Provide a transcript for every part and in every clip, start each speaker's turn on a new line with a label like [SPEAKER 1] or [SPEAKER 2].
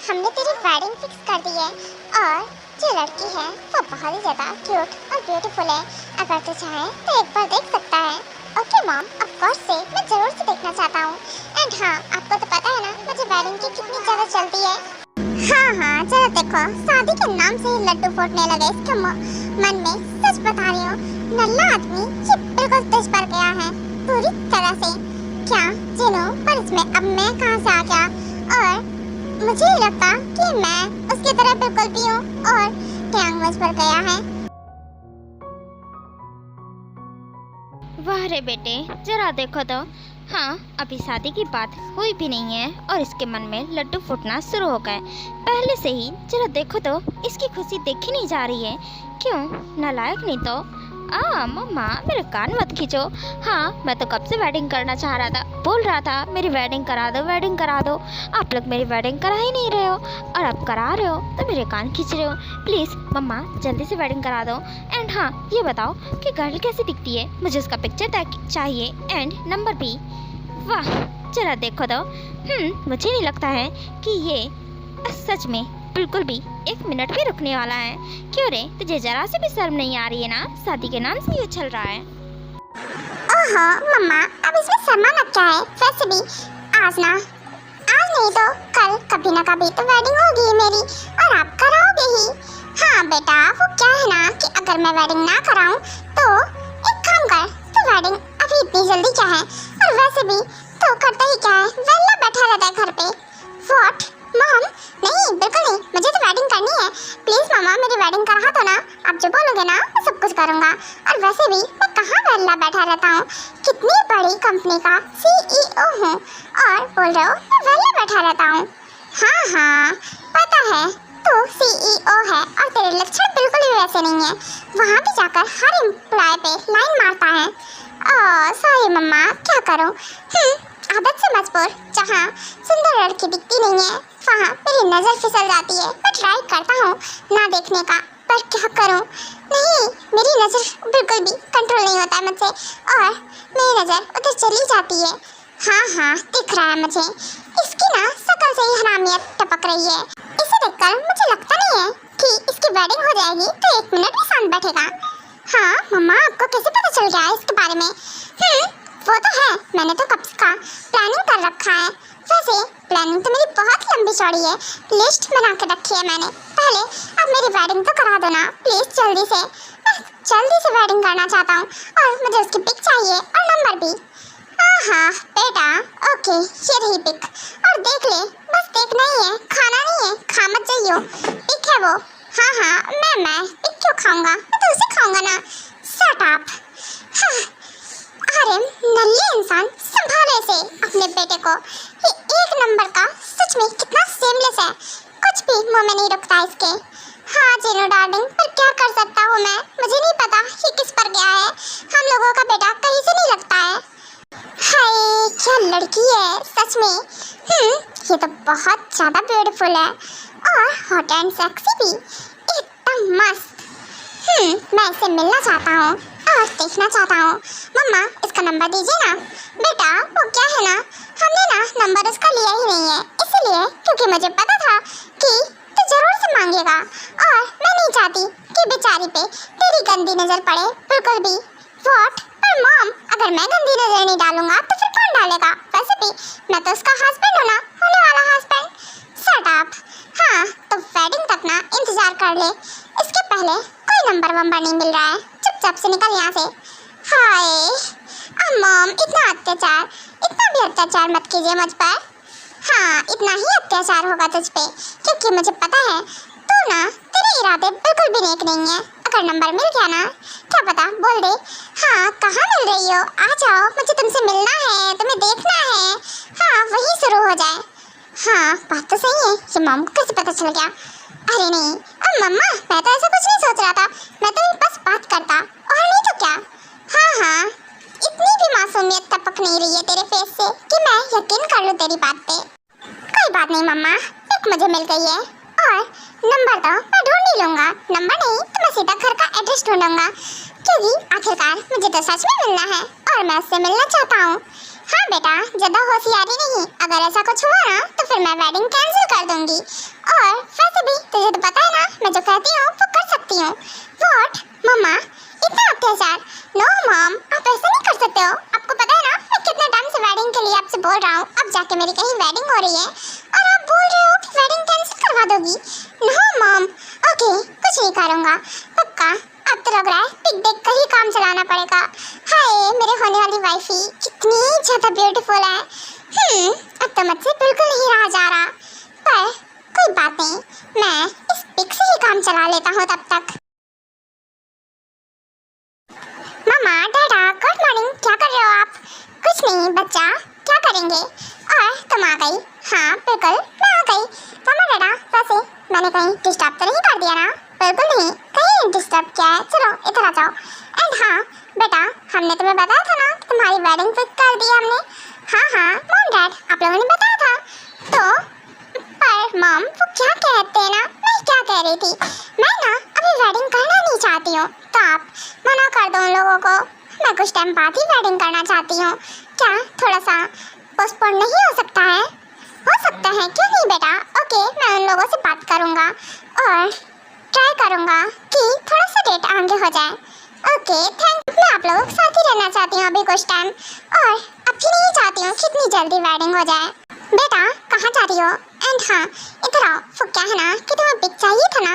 [SPEAKER 1] हमने तेरी wedding fix कर दी है और जो लड़की है वो बहुत ही ज़्यादा क्यूट और ब्यूटीफुल है। अगर तू चाहे तो एक बार देख सकता है। ओके मॉम, ऑफ कोर्स से मैं ज़रूर से देखना चाहता हूँ। एंड हाँ, आपको तो पता है ना मुझे वेडिंग की कितनी ज़्यादा चलती है। हाँ, चलो देखो, शादी के नाम से ही लड्डू फूटने लगे इसके मन में। सच बता रही हूँ, नल्ला आदमी ये बिल्कुल तेज पर गया है पूरी तरह से। क्या जिनो, पर इसमें अब मैं कहाँ से आ गया? और मुझे नहीं लगता कि मैं उसकी तरह बिल्कुल भी हूँ और टैंग मुझ पर गया है।
[SPEAKER 2] वाह रे बेटे, जरा देखो तो। हाँ, अभी शादी की बात हुई भी नहीं है और इसके मन में लड्डू फूटना शुरू हो गए पहले से ही। जरा देखो तो, इसकी खुशी देखी नहीं जा रही है। क्यों, नालायक नहीं तो। मम्मा, मेरे कान मत खींचो। हाँ, मैं तो कब से वेडिंग करना चाह रहा था, बोल रहा था मेरी वेडिंग करा दो, वेडिंग करा दो। आप लोग मेरी वेडिंग करा ही नहीं रहे हो और अब करा रहे हो तो मेरे कान खींच रहे हो। प्लीज़ मम्मा, जल्दी से वेडिंग करा दो। एंड हाँ, ये बताओ कि गर्ल कैसी दिखती है? मुझे उसका पिक्चर चाहिए एंड नंबर भी। वाह, जरा देखो तो। मुझे नहीं लगता है कि ये सच में बिल्कुल भी एक मिनट भी रुकने वाला है। क्यों रे, तुझे जरा से भी शर्म नहीं आ रही है ना? शादी के नाम से ये चल रहा है।
[SPEAKER 1] ओहो मम्मा, अब इसमें शर्माना क्या है? वैसे भी आज नहीं तो कल कभी ना कभी तो वेडिंग होगी मेरी और आप कराओगे ही। हाँ बेटा, वो क्या है ना कि अगर मैं वेडिंग ना कराऊं तो एक काम कर, तो वेडिंग अभी इतनी जल्दी क्या है? और वैसे भी तो करता ही क्या है, वेला बैठा रहता है घर पे। व्हाट मॉम, नहीं बिल्कुल नहीं, मुझे तो वेडिंग करनी है। प्लीज मामा, मेरी वेडिंग करा दो ना। आप जो बोलोगे ना मैं सब कुछ करूँगा। और वैसे भी मैं कहाँ वेला बैठा रहता हूँ, कितनी बड़ी कंपनी का CEO हूँ और बोल रहे हो मैं वेला बैठा रहता हूँ? हाँ, पता है तू CEO है और तेरे लक्षण बिल्कुल भी वैसे नहीं है। वहाँ भी जाकर हर एम्प्लॉय पे लाइन मारता है। सॉरी मम्मा, क्या करूँ? आदत से मजबूर। जहाँ सुंदर लड़की दिखती नहीं है वहाँ मेरी नज़र फिसल जाती है। मैं ट्राई करता हूँ ना देखने का, पर क्या करूँ? नहीं, मेरी नज़र बिल्कुल भी कंट्रोल नहीं होता है मुझसे और मेरी नज़र उधर चली जाती है। हाँ, दिख रहा है मुझे। इसकी ना शक्ल से ही हरामियत टपक रही है। इसे देखकर मुझे लगता नहीं है कि इसकी वेडिंग हो जाएगी तो एक मिनट भी शांत बैठेगा। हाँ मम्मा, आपको कैसे पता चल गया है इसके बारे में? वो तो है, मैंने तो कब का प्लानिंग कर रखा है। वैसे प्लानिंग तो मेरी बहुत लंबी चौड़ी है, लिस्ट बना के रखी है मैंने। पहले अब मेरी वेडिंग तो करा दो ना प्लीज, जल्दी से। मैं जल्दी से वेडिंग करना चाहता हूँ और मुझे उसकी पिक चाहिए और नंबर भी। हाँ बेटा, ओके, ये रही पिक। और देख ले, बस देखना ही है, खाना नहीं है, खा मत जाइयो। पिक है वो। हाँ, मैं पिक क्यों खाऊंगा? मैं तो उसे खाऊंगा ना। Shut up. अरे नल्ले इंसान, संभाले से अपने बेटे को। ये एक नंबर का सच में कितना सेमलेस है, कुछ भी मुंह में नहीं रुकता इसके। हाँ जिनो डार्लिंग, पर क्या कर सकता हूँ मैं? मुझे नहीं पता ये किस पर गया है। हम लोगों का बेटा कहीं से नहीं लगता है। हाय, क्या लड़की है सच में। ये तो बहुत ज़्यादा ब्यूटीफुल है और हॉट एंड सेक्सी भी, एकदम मस्त। मैं इसे मिलना चाहता हूँ और देखना चाहता हूँ। मम्मा, इसका नंबर दीजिए ना। बेटा, वो क्या है ना, हमने ना नंबर उसका लिया ही नहीं है, इसलिए क्योंकि मुझे पता था कि तू जरूर से मांगेगा और मैं नहीं चाहती कि बेचारी पे तेरी गंदी नज़र पड़े बिल्कुल भी। व्हाट? पर मॉम, अगर मैं गंदी नज़र नहीं डालूंगा तो फिर कौन डालेगा? वैसे भी मैं तो उसका हस्बैंड हूँ ना, होने वाला हस्बैंड। Shut up. हाँ, तो वेडिंग तक ना इंतजार कर ले, इसके पहले कोई नंबर वंबर नहीं मिल रहा है। चुपचाप से निकल यहाँ से। हाय मॉम, इतना भी अत्याचार मत कीजिए मुझ पर। हाँ, इतना ही अत्याचार होगा तुझ पे, क्योंकि मुझे पता है तू ना, तेरे इरादे बिल्कुल भी नेक नहीं है। अगर नंबर मिल गया ना, क्या पता बोल दे, हाँ कहाँ मिल रही हो, आ जाओ, मुझे तुमसे मिलना है, तुम्हें देखना है। हाँ, वही शुरू हो जाए। हाँ, बात तो सही है, ये मॉम को कैसे पता चल गया? अरे नहीं, अब मम्मा, मैं तो ऐसा कुछ नहीं सोच रहा था, मैं तो बस बात करता, और नहीं तो क्या। हाँ, इतनी भी मासूमियत टपक नहीं रही है तेरे फेस से कि मैं यकीन कर लूँ तेरी बात पे। कोई बात नहीं मम्मा, पिक मुझे मिल गई है और नंबर तो मैं ढूंढ ही लूँगा। नंबर नहीं तो मैं सीधा घर का एड्रेस ढूंढूंगा, क्योंकि आखिरकार मुझे तो सच में मिलना है और मैं उससे मिलना चाहता हूँ। हाँ बेटा, ज़्यादा होशियारी नहीं, अगर ऐसा कुछ हुआ ना तो फिर मैं वेडिंग कैंसिल कर दूंगी। और वैसे भी तुझे तो पता है ना, मैं जो कहती हूँ वो कर सकती हूँ। व्हाट मम्मा, इतना अत्याचार? नो मॉम, आप ऐसा नहीं कर सकते हो। आपको पता है ना मैं कितने टाइम से वेडिंग के लिए आपसे बोल रहा हूँ, अब जाके मेरी कहीं वेडिंग हो रही है और आप बोल रहे हो कि वेडिंग कैंसिल करवा दोगी? नो मॉम, ओके, कुछ नहीं करूँगा पक्का। अब तो लग रहा है पिक देख कर ही काम चलाना पड़ेगा। हाय मेरे होने वाली वाइफी कितनी ज़्यादा ब्यूटीफुल है। अब तो मुझसे बिल्कुल नहीं रहा जा रहा, पर कोई बात नहीं, मैं इस पिक से ही काम चला लेता हूँ तब तक। मामा, डैडा, गुड मॉर्निंग, क्या कर रहे हो आप? कुछ नहीं बच्चा, क्या करेंगे? और तुम आ गई? हाँ बिल्कुल मैं आ गई। मामा डैडा, वैसे मैंने कहीं डिस्टर्ब तो नहीं कर दिया ना? बिल्कुल नहीं, कहीं डिस्टर्ब किया है? चलो इधर आ जाओ। एंड हाँ बेटा, हमने तुम्हें बताया था ना कि तुम्हारी वेडिंग फिक्स कर दी हमने। हाँ मॉम डैड, आप लोगों ने बताया था। तो पर मॉम वो क्या कहते हैं ना, मैं क्या कह रही थी, मैं ना अभी वेडिंग करना नहीं चाहती हूँ, तो आप मना कर दो उन लोगों को। मैं कुछ टाइम बाद ही वेडिंग करना चाहती हूँ। क्या थोड़ा सा पोस्टपोन नहीं हो सकता है? हो सकता है, क्यों नहीं बेटा। ओके, मैं उन लोगों से बात करूँगा और ट्राई करूँगा कि थोड़ा सा डेट आगे हो जाए। Okay thank. मैं आप लोगों के साथ ही रहना चाहती हूँ अभी कुछ टाइम, और अभी नहीं चाहती हूँ कितनी जल्दी वेडिंग हो जाए। बेटा कहाँ जा रही हो? एंड हाँ इधर आओ। वो क्या है ना कि तुम्हें पिक चाहिए था ना?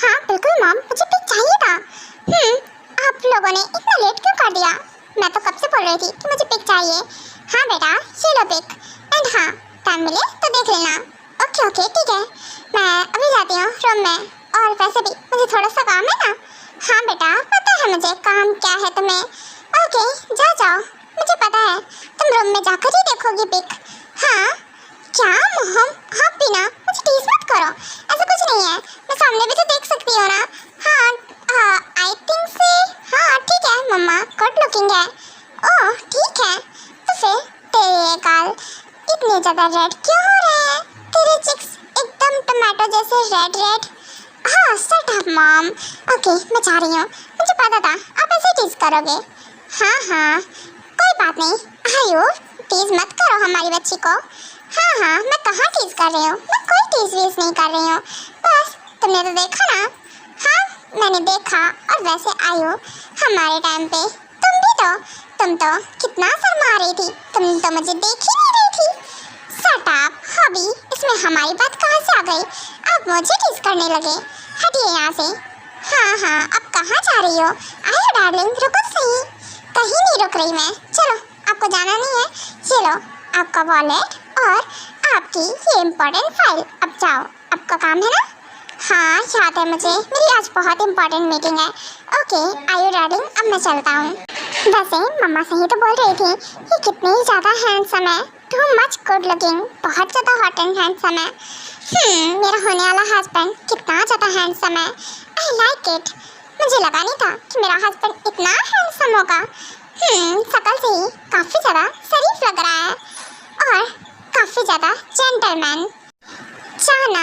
[SPEAKER 1] हाँ बिल्कुल मॉम, मुझे पिक चाहिए था। आप लोगों ने इतना लेट क्यों कर दिया? मैं तो कब से बोल रही थी कि मुझे पिक चाहिए। हाँ बेटा ये लो पिक। एंड हाँ टाइम मिले तो देख लेना। ओके ठीक है, मैं अभी जाती हूँ रूम में, और वैसे भी मुझे थोड़ा सा काम है ना। हाँ बेटा पता है मुझे काम क्या है तुम्हें। ओके जाओ, मुझे पता है तुम रूम में जाकर ही देखोगी पिक। हाँ क्या मोहम, आप भी ना मुझे टीज मत करो, ऐसा कुछ नहीं है, मैं सामने भी तो देख सकती हूँ ना। हाँ आई थिंक से हाँ ठीक है मम्मा, गुड लुकिंग है। ओह ठीक है, तो फिर तेरे गाल इतने ज़्यादा रेड क्यों हो रहे हैं? तेरे चिक्स एकदम टमाटो जैसे रेड। हाँ शट अप मॉम। ओके मैं जा रही हूँ, मुझे पता था आप ऐसे टीज करोगे। हाँ कोई बात नहीं, आयु टीज मत करो हमारी बच्ची को। हाँ मैं कहाँ टीज कर रही हूँ, मैं कोई टीज वीज नहीं कर रही हूँ, बस तुमने तो देखा ना। हाँ मैंने देखा, और वैसे आयु हमारे टाइम पे तुम तो कितना शर्मा रही थी, तुम तो मुझे देख ही नहीं रही थी। शट अप हॉबी, इसमें हमारी बात कहाँ से आ गई? आप मुझे टीज करने लगे, हटिए यहाँ से। हाँ अब कहाँ जा रही हो? आयो डार्लिंग रुको सही। कहीं नहीं रुक रही मैं, चलो आपको जाना नहीं है, ये लो आपका वॉलेट और आपकी ये इम्पोर्टेंट फाइल, अब जाओ, आपका काम है ना। हाँ याद है मुझे, मेरी आज बहुत इम्पोर्टेंट मीटिंग है। ओके आयु डार्लिंग, अब मैं चलता हूँ। वैसे मम्मा सही तो बोल रही थी, ये कितनी ज़्यादा हैंडसम है, टू मच गुड लुकिंग, बहुत ज़्यादा हॉट एंड हैंडसम है। मेरा होने वाला हस्बैंड कितना ज़्यादा हैंडसम है, आई लाइक इट। मुझे लगा नहीं था कि मेरा हस्बैंड इतना हैंडसम होगा। शक्ल से ही काफ़ी ज़्यादा शरीफ लग रहा है और काफ़ी ज़्यादा जेंटलमैन। जाना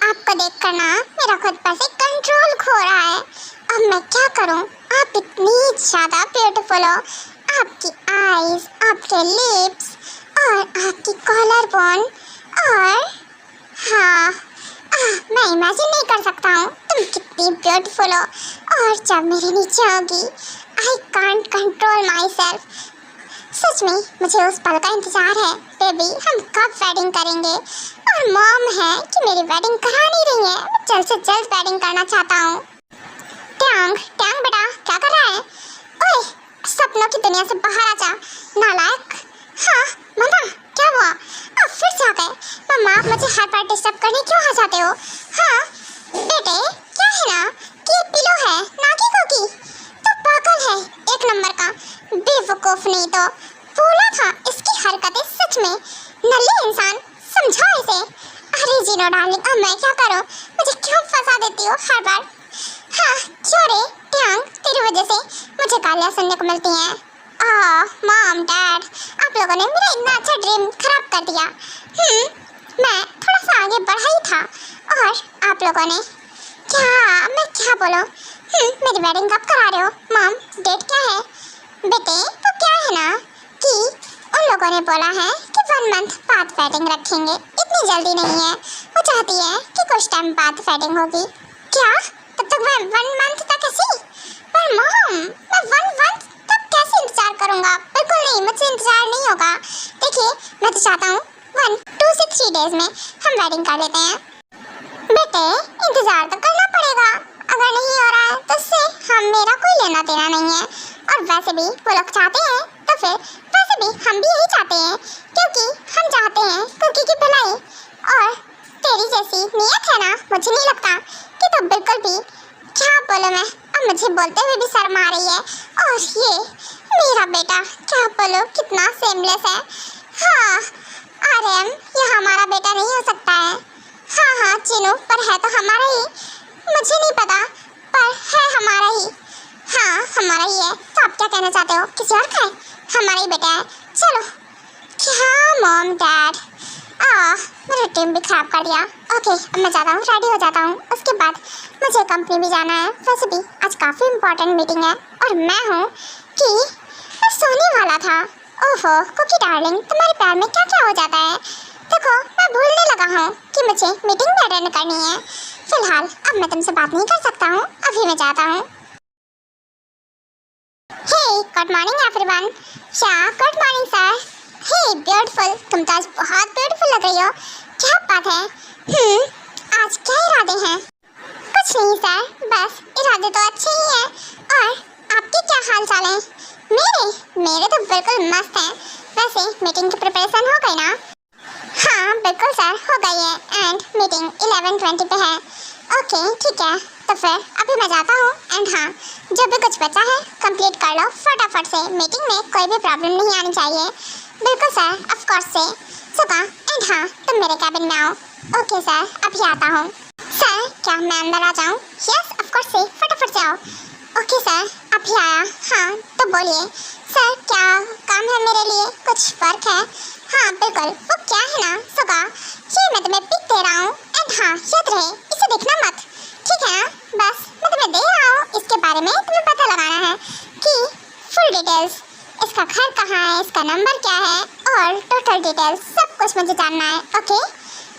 [SPEAKER 1] आपको देख कर ना मेरा खुद पर से कंट्रोल खो रहा है। अब मैं क्या करूं? आप इतनी ज़्यादा ब्यूटीफुल हो, आपकी आईज, आपके लिप्स और आपकी कॉलर बोन, और हाँ मैं इमेजिन नहीं कर सकता हूँ तुम कितनी ब्यूटीफुल हो, और जब मेरे नीचे होगी I can't control myself. सच में मुझे उस पल का इंतजार है बेबी, हम कब वेडिंग करेंगे? और मॉम है कि मेरी वेडिंग करा नहीं रही है, मैं जल्द से जल्द वेडिंग करना चाहता हूँ। ट्यांग बेटा क्या कर रहा है? ओए सपनों की दुनिया से बाहर आ जा नालायक। हाँ मम्मा क्या हुआ? आप फिर से आ गए? मम्मा आप मुझे हर बार डिस्टर्ब करने क्यों आ जाते हो? हाँ बेटे क्या है ना कि ये पिलो है ना कि कोकी, तो पागल है एक नंबर का, बेवकूफ। नहीं तो बोला था इसकी हरकतें सच में नल्ले इंसान, समझाओ इसे। अरे जीनो डार्लिंग अब मैं क्या करूं, मुझे क्यों फंसा देती हो हर बार? हाँ क्यों रे ट्यांग, तेरी वजह से मुझे गालियाँ सुनने को मिलती हैं। मॉम डैड आप लोगों ने मेरा इतना अच्छा ड्रीम खराब कर दिया। मैं थोड़ा सा आगे बढ़ा ही था और आप लोगों ने मैं क्या बोलूं? मेरी वेडिंग कब करा रहे हो? मॉम डेट क्या है? बेटे तो क्या है ना कि उन लोगों ने बोला है कि 1 मंथ बाद वेडिंग रखेंगे, इतनी जल्दी नहीं है। वो चाहती है कि कुछ टाइम बाद वेडिंग होगी। क्या तब तक मैं 1 मंथ तक ऐसी? पर मॉम, मैं 1 मंथ तक कैसे इंतजार करूंगा? बिल्कुल नहीं, मुझसे इंतजार नहीं होगा। देखिए, मैं तो चाहता हूँ 1 2 से 3 डेज में हम वेडिंग कर लेते हैं। बेटे, इंतजार तो करना पड़ेगा। अगर नहीं हो रहा है तो उससे मेरा कोई लेना देना नहीं है। और वैसे भी वो लोग चाहते हैं तो फिर वैसे भी हम भी यही चाहते हैं, क्योंकि हम चाहते हैं कुकी की भलाई। और तेरी जैसी नीयत है ना, मुझे नहीं लगता कि तो बिल्कुल भी। क्या बोलो मैं, अब मुझे बोलते हुए भी शर्म आ रही है। और ये मेरा बेटा, क्या बोलो, कितना सेमलेस है। हाँ आर्यन, ये हमारा बेटा नहीं हो सकता है। हाँ चिनू, पर है तो हमारा ही। मुझे नहीं पता, पर है हमारा ही। हाँ हमारा ही है। तो आप क्या कहना चाहते हो, किसी और का है? हमारा ही बेटा है। चलो। क्या मॉम डैड, मेरा टीम भी खराब कर दिया। ओके, अब मैं जाता हूँ, रेडी हो जाता हूँ। उसके बाद मुझे कंपनी भी जाना है। वैसे भी आज काफ़ी इम्पोर्टेंट मीटिंग है और मैं हूँ कि मैं सोने वाला था। ओहो कुकी डार्लिंग, तुम्हारे प्यार में क्या क्या हो जाता है। देखो, मैं भूलने लगा हूँ कि मुझे मीटिंग भी अटेंड करनी है। फिलहाल अब मैं तुमसे बात नहीं कर सकता हूँ, अभी मैं जाता हूँ। Hey good morning everyone. क्या good morning sir. Hey beautiful, तुम तो आज बहुत ब्यूटीफुल लग रही हो। क्या बात है? आज क्या इरादे हैं? कुछ नहीं सर, बस इरादे तो अच्छे ही हैं। और आपके क्या हाल चाल हैं? मेरे तो बिल्कुल मस्त हैं। वैसे मीटिंग की प्रिपरेशन हो गई ना? हाँ बिल्कुल सर, हो गई है एंड मीटिंग 11:20 पे है। ओके ठीक है, तो फिर अभी मैं जाता हूँ। एंड हाँ, जो भी कुछ बचा है कंप्लीट कर लो फटाफट से। मीटिंग में कोई भी प्रॉब्लम नहीं आनी चाहिए। बिल्कुल सर, ऑफ कोर्स से। सुगा, एंड हाँ तुम मेरे कैबिन में आओ। ओके सर, अभी आता हूँ। सर क्या मैं अंदर आ जाऊँ? यस ऑफ कोर्स से, फटाफट से आओ। ओके सर, अभी आया। हाँ तो बोलिए सर, क्या काम है मेरे लिए? कुछ वर्क है? हाँ बिल्कुल, वो क्या है ना सुगा, ये मैं तुम्हें पिक दे रहा हूँ। एंड हाँ याद रहे, इसे देखना मत, ठीक है ना? बस मैं तुम्हें दे रहा हूँ, इसके बारे में तुम्हें पता लगाना है कि फुल डिटेल्स, इसका घर कहाँ है, इसका नंबर क्या है और टोटल डिटेल्स सब कुछ मुझे जानना है। ओके,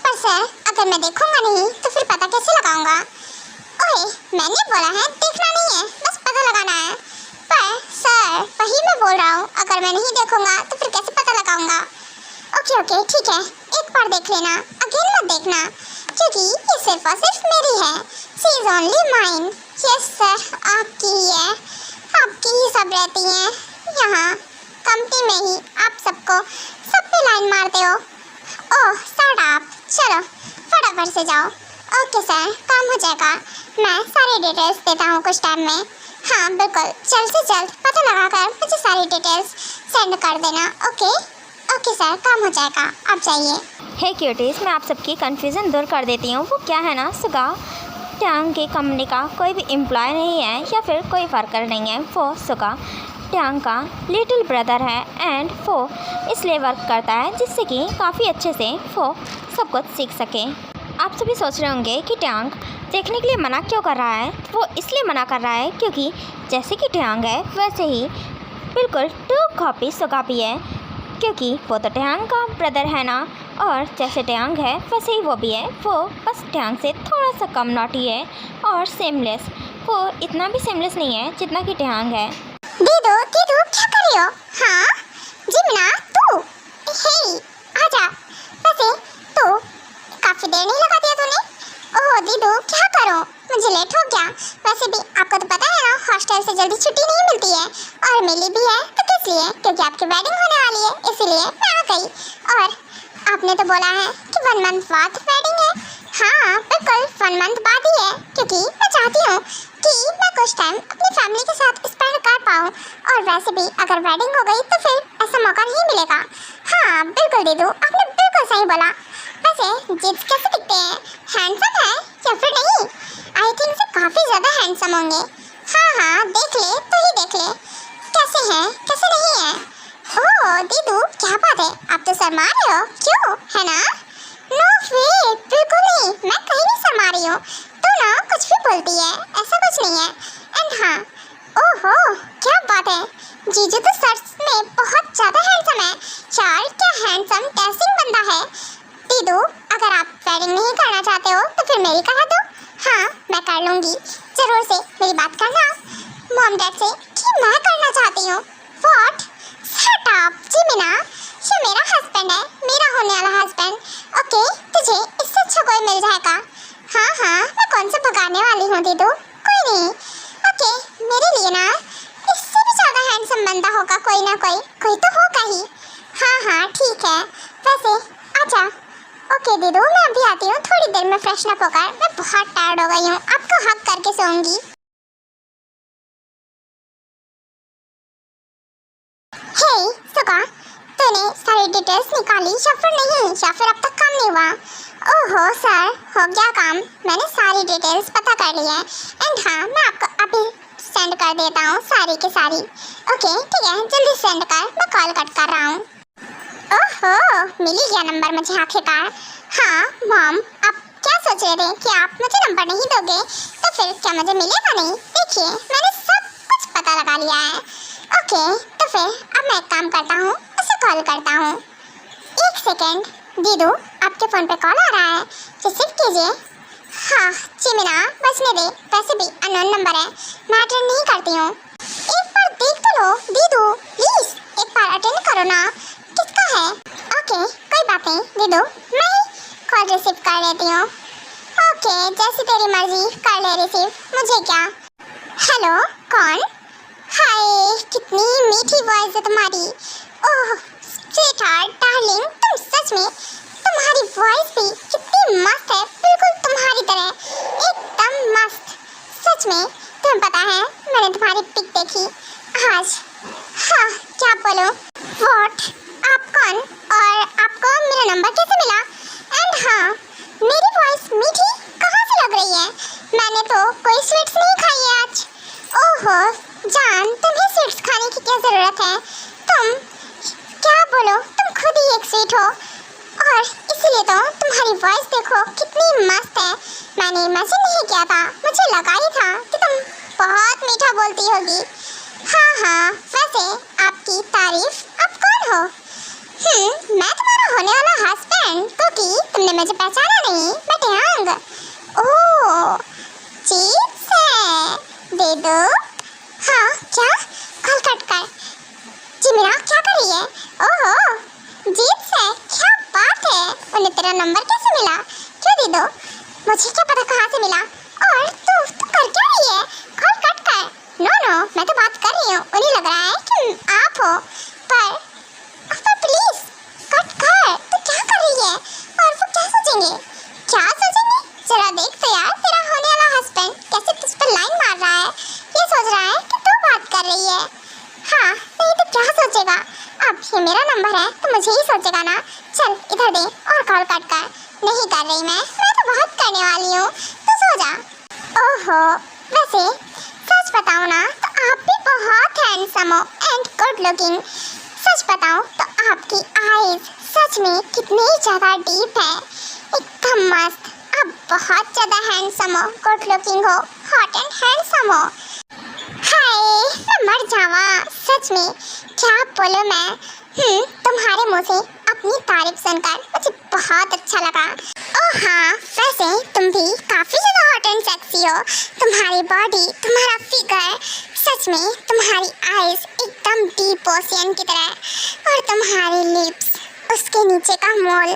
[SPEAKER 1] पर सर अगर मैं देखूंगा नहीं तो फिर पता कैसे लगाऊंगा? ओए, मैंने बोला है देखना नहीं है, बस पता लगाना है। पर सर वही मैं बोल रहा हूँ, अगर मैं नहीं देखूंगा तो फिर कैसे पता लगाऊंगा? ओके ठीक है, एक बार देख लेना, अगेन मत देखना, क्योंकि ये सिर्फ और सिर्फ मेरी है। She is only mine. Yes sir, आपकी ही है, आपकी ही सब रहती हैं यहाँ कंपनी में ही। आप सबको सब पे लाइन मारते हो। ओह शट अप, चलो फटाफट से जाओ। ओके सर, काम हो जाएगा, मैं सारी डिटेल्स देता हूँ कुछ टाइम में। हाँ बिल्कुल, जल्द से जल्द पता लगाकर मुझे सारी डिटेल्स सेंड कर देना। ओके सर, काम हो जाएगा, आप जाइए।
[SPEAKER 2] हे क्यूटीज, मैं आप सबकी कन्फ्यूज़न दूर कर देती हूँ। वो क्या है ना सुगा, ट्यांग की कंपनी का कोई भी एम्प्लॉय नहीं है या फिर कोई वर्कर नहीं है। वो सुगा ट्यांग का लिटिल ब्रदर है एंड वो इसलिए वर्क करता है जिससे कि काफ़ी अच्छे से वो सब कुछ सीख सके। आप सभी सोच रहे होंगे कि ट्यांग देखने के लिए मना क्यों कर रहा है। वो इसलिए मना कर रहा है क्योंकि जैसे कि ट्यांग है वैसे ही बिल्कुल 2 कॉपी सुगा भी है, क्योंकि वो तो ट्यांग का ब्रदर है ना। और जैसे ट्यांग है वैसे ही वो भी है। वो बस ट्यांग से थोड़ा सा कम नॉटी है और सेमलेस। वो इतना भी सेमलेस नहीं है जितना कि ट्यांग है।
[SPEAKER 1] दीदू क्या कर रही हो? हाँ जिमना, तू हे आजा। वैसे तो काफी देर नहीं लगा दिया तूने। ओह दीदू क्या करूं, मुझे लेट हो गया। वैसे भी आपको तो पता है ना, हॉस्टल से जल्दी छुट्टी नहीं मिलती है और मिली भी है तो किस लिए? क्योंकि आपकी वेडिंग होने वाली है, इसीलिए मैं आ गई। और आपने तो बोला है कि 1 मंथ बाद वेडिंग है। हाँ बिल्कुल 1 मंथ बाद ही है, क्योंकि मैं चाहती हूँ कि मैं कुछ टाइम अपनी फैमिली के साथ स्पेंड कर पाऊँ। और वैसे भी अगर वेडिंग हो गई तो फिर ऐसा मौका नहीं मिलेगा। हाँ बिल्कुल दीदू, आपने बिल्कुल सही बोला। वैसे जिप्स कैसे दिखते हैं, हैंडसम है या फिर नहीं? आई थिंक से काफ़ी ज़्यादा हैंडसम होंगे। हाँ देख ले, तू ही देख ले कैसे हैं कैसे नहीं है। ओह दीदू क्या बात है, आप तो शर्मा रहे हो, क्यों है ना? नो वे, बिल्कुल नहीं, मैं कहीं नहीं शर्मा रही हूँ। तू ना कुछ भी बोलती है, ऐसा कुछ नहीं है। एंड हाँ, ओहो क्या बात है, जीजू तो सच में बहुत ज्यादा हैंडसम है। यार क्या हैंडसम टेस्टिंग बंदा है। दीदू अगर आप वेडिंग नहीं करना चाहते हो तो फिर मेरी करा दो। हाँ मैं कर लूंगी, जरूर से मेरी बात करना मॉम डैड से कि मैं करना चाहती हूँ। व्हाट? शट अप जिमिना, ये मेरा हस्बैंड है, मेरा होने वाला हस्बैंड। ओके तुझे इससे अच्छा कोई मिल जाएगा। हाँ हाँ मैं कौन सा भगाने वाली हूँ दीदू, कोई नहीं। ओके मेरे लिए ना इससे भी ज्यादा हैंडसम बंदा होगा कोई ना कोई तो होगा ही। हाँ हाँ ठीक है, वैसे आजा। ओके दीदू मैं अभी आती हूँ, थोड़ी देर में फ्रेशन अप होकर। मैं बहुत टायर्ड हो गई हूँ, आपको हक करके सोऊंगी। हे सुगा, तूने सारी डिटेल्स निकाली या फिर नहीं, या फिर अब तक काम नहीं हुआ? ओहो सर हो गया काम, मैंने सारी डिटेल्स पता कर ली है। एंड हाँ मैं आपको अभी सेंड कर देता हूँ सारी की सारी। ओके ठीक है जल्दी सेंड कर, मैं कॉल कट कर रहा हूँ। ओहो मिल ही गया नंबर मुझे आखिरकार। हाँ मॉम आप क्या सोच रहे थे कि आप मुझे नंबर नहीं दोगे तो फिर क्या मुझे मिलेगा नहीं? देखिए मैंने सब कुछ पता लगा लिया है। ओके तो फिर अब मैं एक काम करता हूँ, उसे कॉल करता हूँ। एक सेकेंड दीदू आपके फ़ोन पे कॉल आ रहा है, रिसीव कीजिए। हाँ जिमिना बचने दे, वैसे भी अननोन नंबर है, मैं अटेंड नहीं करती हूँ। एक बार देख तो लो दीदू, प्लीज़ एक बार अटेंड करो ना, किसका है? ओके कोई बात नहीं दीदू, मैं ही कॉल रिसीव कर लेती हूँ। ओके जैसी तेरी मर्जी, कर ले रिसीव, मुझे क्या। हेलो कौन? हाय कितनी मीठी वॉइस है तुम्हारी। ओह स्वीटहार्ट डार्लिंग, तुम सच में, तुम्हारी वॉइस भी कितनी मस्त है, बिल्कुल तुम्हारी तरह, एकदम मस्त। सच में तुम्हें पता है मैंने तुम्हारी पिक देखी आज। हाँ क्या बोलो? व्हाट? आप कौन और आपको मेरा नंबर कैसे मिला? एंड हाँ मेरी वॉइस मीठी कहाँ से लग रही है? मैंने तो कोई स्वीट्स नहीं खाई है आज। ओहो जान तुम्हें स्वीट्स खाने की क्या ज़रूरत है? तुम क्या बोलो, तुम खुद ही एक स्वीट हो, और इसीलिए तो तुम्हारी वॉइस देखो कितनी मस्त है। मैंने इमेजिन नहीं किया था, मुझे लगा ही था कि तुम बहुत मीठा बोलती होगी। हाँ हाँ वैसे आपकी तारीफ, आप कौन हो? मैं तुम्हारा होने वाला हस्बैंड, क्योंकि तुमने मुझे पहचाना नहीं, मैं टियांग। ओह चीज से दे दो। हाँ क्या? कॉल कट कर। जिमिना क्या कर रही है? ओहो जीत से, क्या बात है, उन्हें तेरा नंबर कैसे मिला? क्यों दे दो, मुझे क्या पता कहाँ से मिला। और तू कर क्या रही है? कॉल कट कर। नो मैं तो बात कर रही हूँ, उन्हें लग रहा है कि आप हो, पर प्लीज कट कर। तू क्या कर रही है? और वो क्या सोचेंगे? क्या सोचेंगे? जरा देख तो यार, तेरा होने वाला हस्बैंड कैसे तुझ पर लाइन मार रहा है, ये सोच रहा है कि तू बात कर रही है। हाँ नहीं तो क्या सोचेगा, अब ये मेरा नंबर है तो मुझे ही सोचेगा ना। चल इधर दे और कॉल कट कर। नहीं कर रही मैं तो बहुत करने वाली हूँ, तो सो जा। ओहो वैसे सच बताऊँ ना तो आप भी बहुत हैंडसम हो एंड गुड लुकिंग। सच बताऊँ तो आपकी आईज सच में कितनी ज़्यादा डीप है, एकदम मस्त। आप बहुत ज़्यादा हैंडसम हो, गुड लुकिंग हो, हॉट एंड हैंडसम हो। हाय मैं मर जावा, सच में क्या बोलूं मैं। तुम्हारे मुंह से अपनी तारीफ सुनकर मुझे बहुत अच्छा लगा। ओह हाँ वैसे तुम भी काफ़ी ज़्यादा हॉट एंड सेक्सी हो, तुम्हारी बॉडी, तुम्हारा फिगर, सच में तुम्हारी आईज एकदम डीप ओशियन की तरह, और तुम्हारी लिप्स, उसके नीचे का मोल,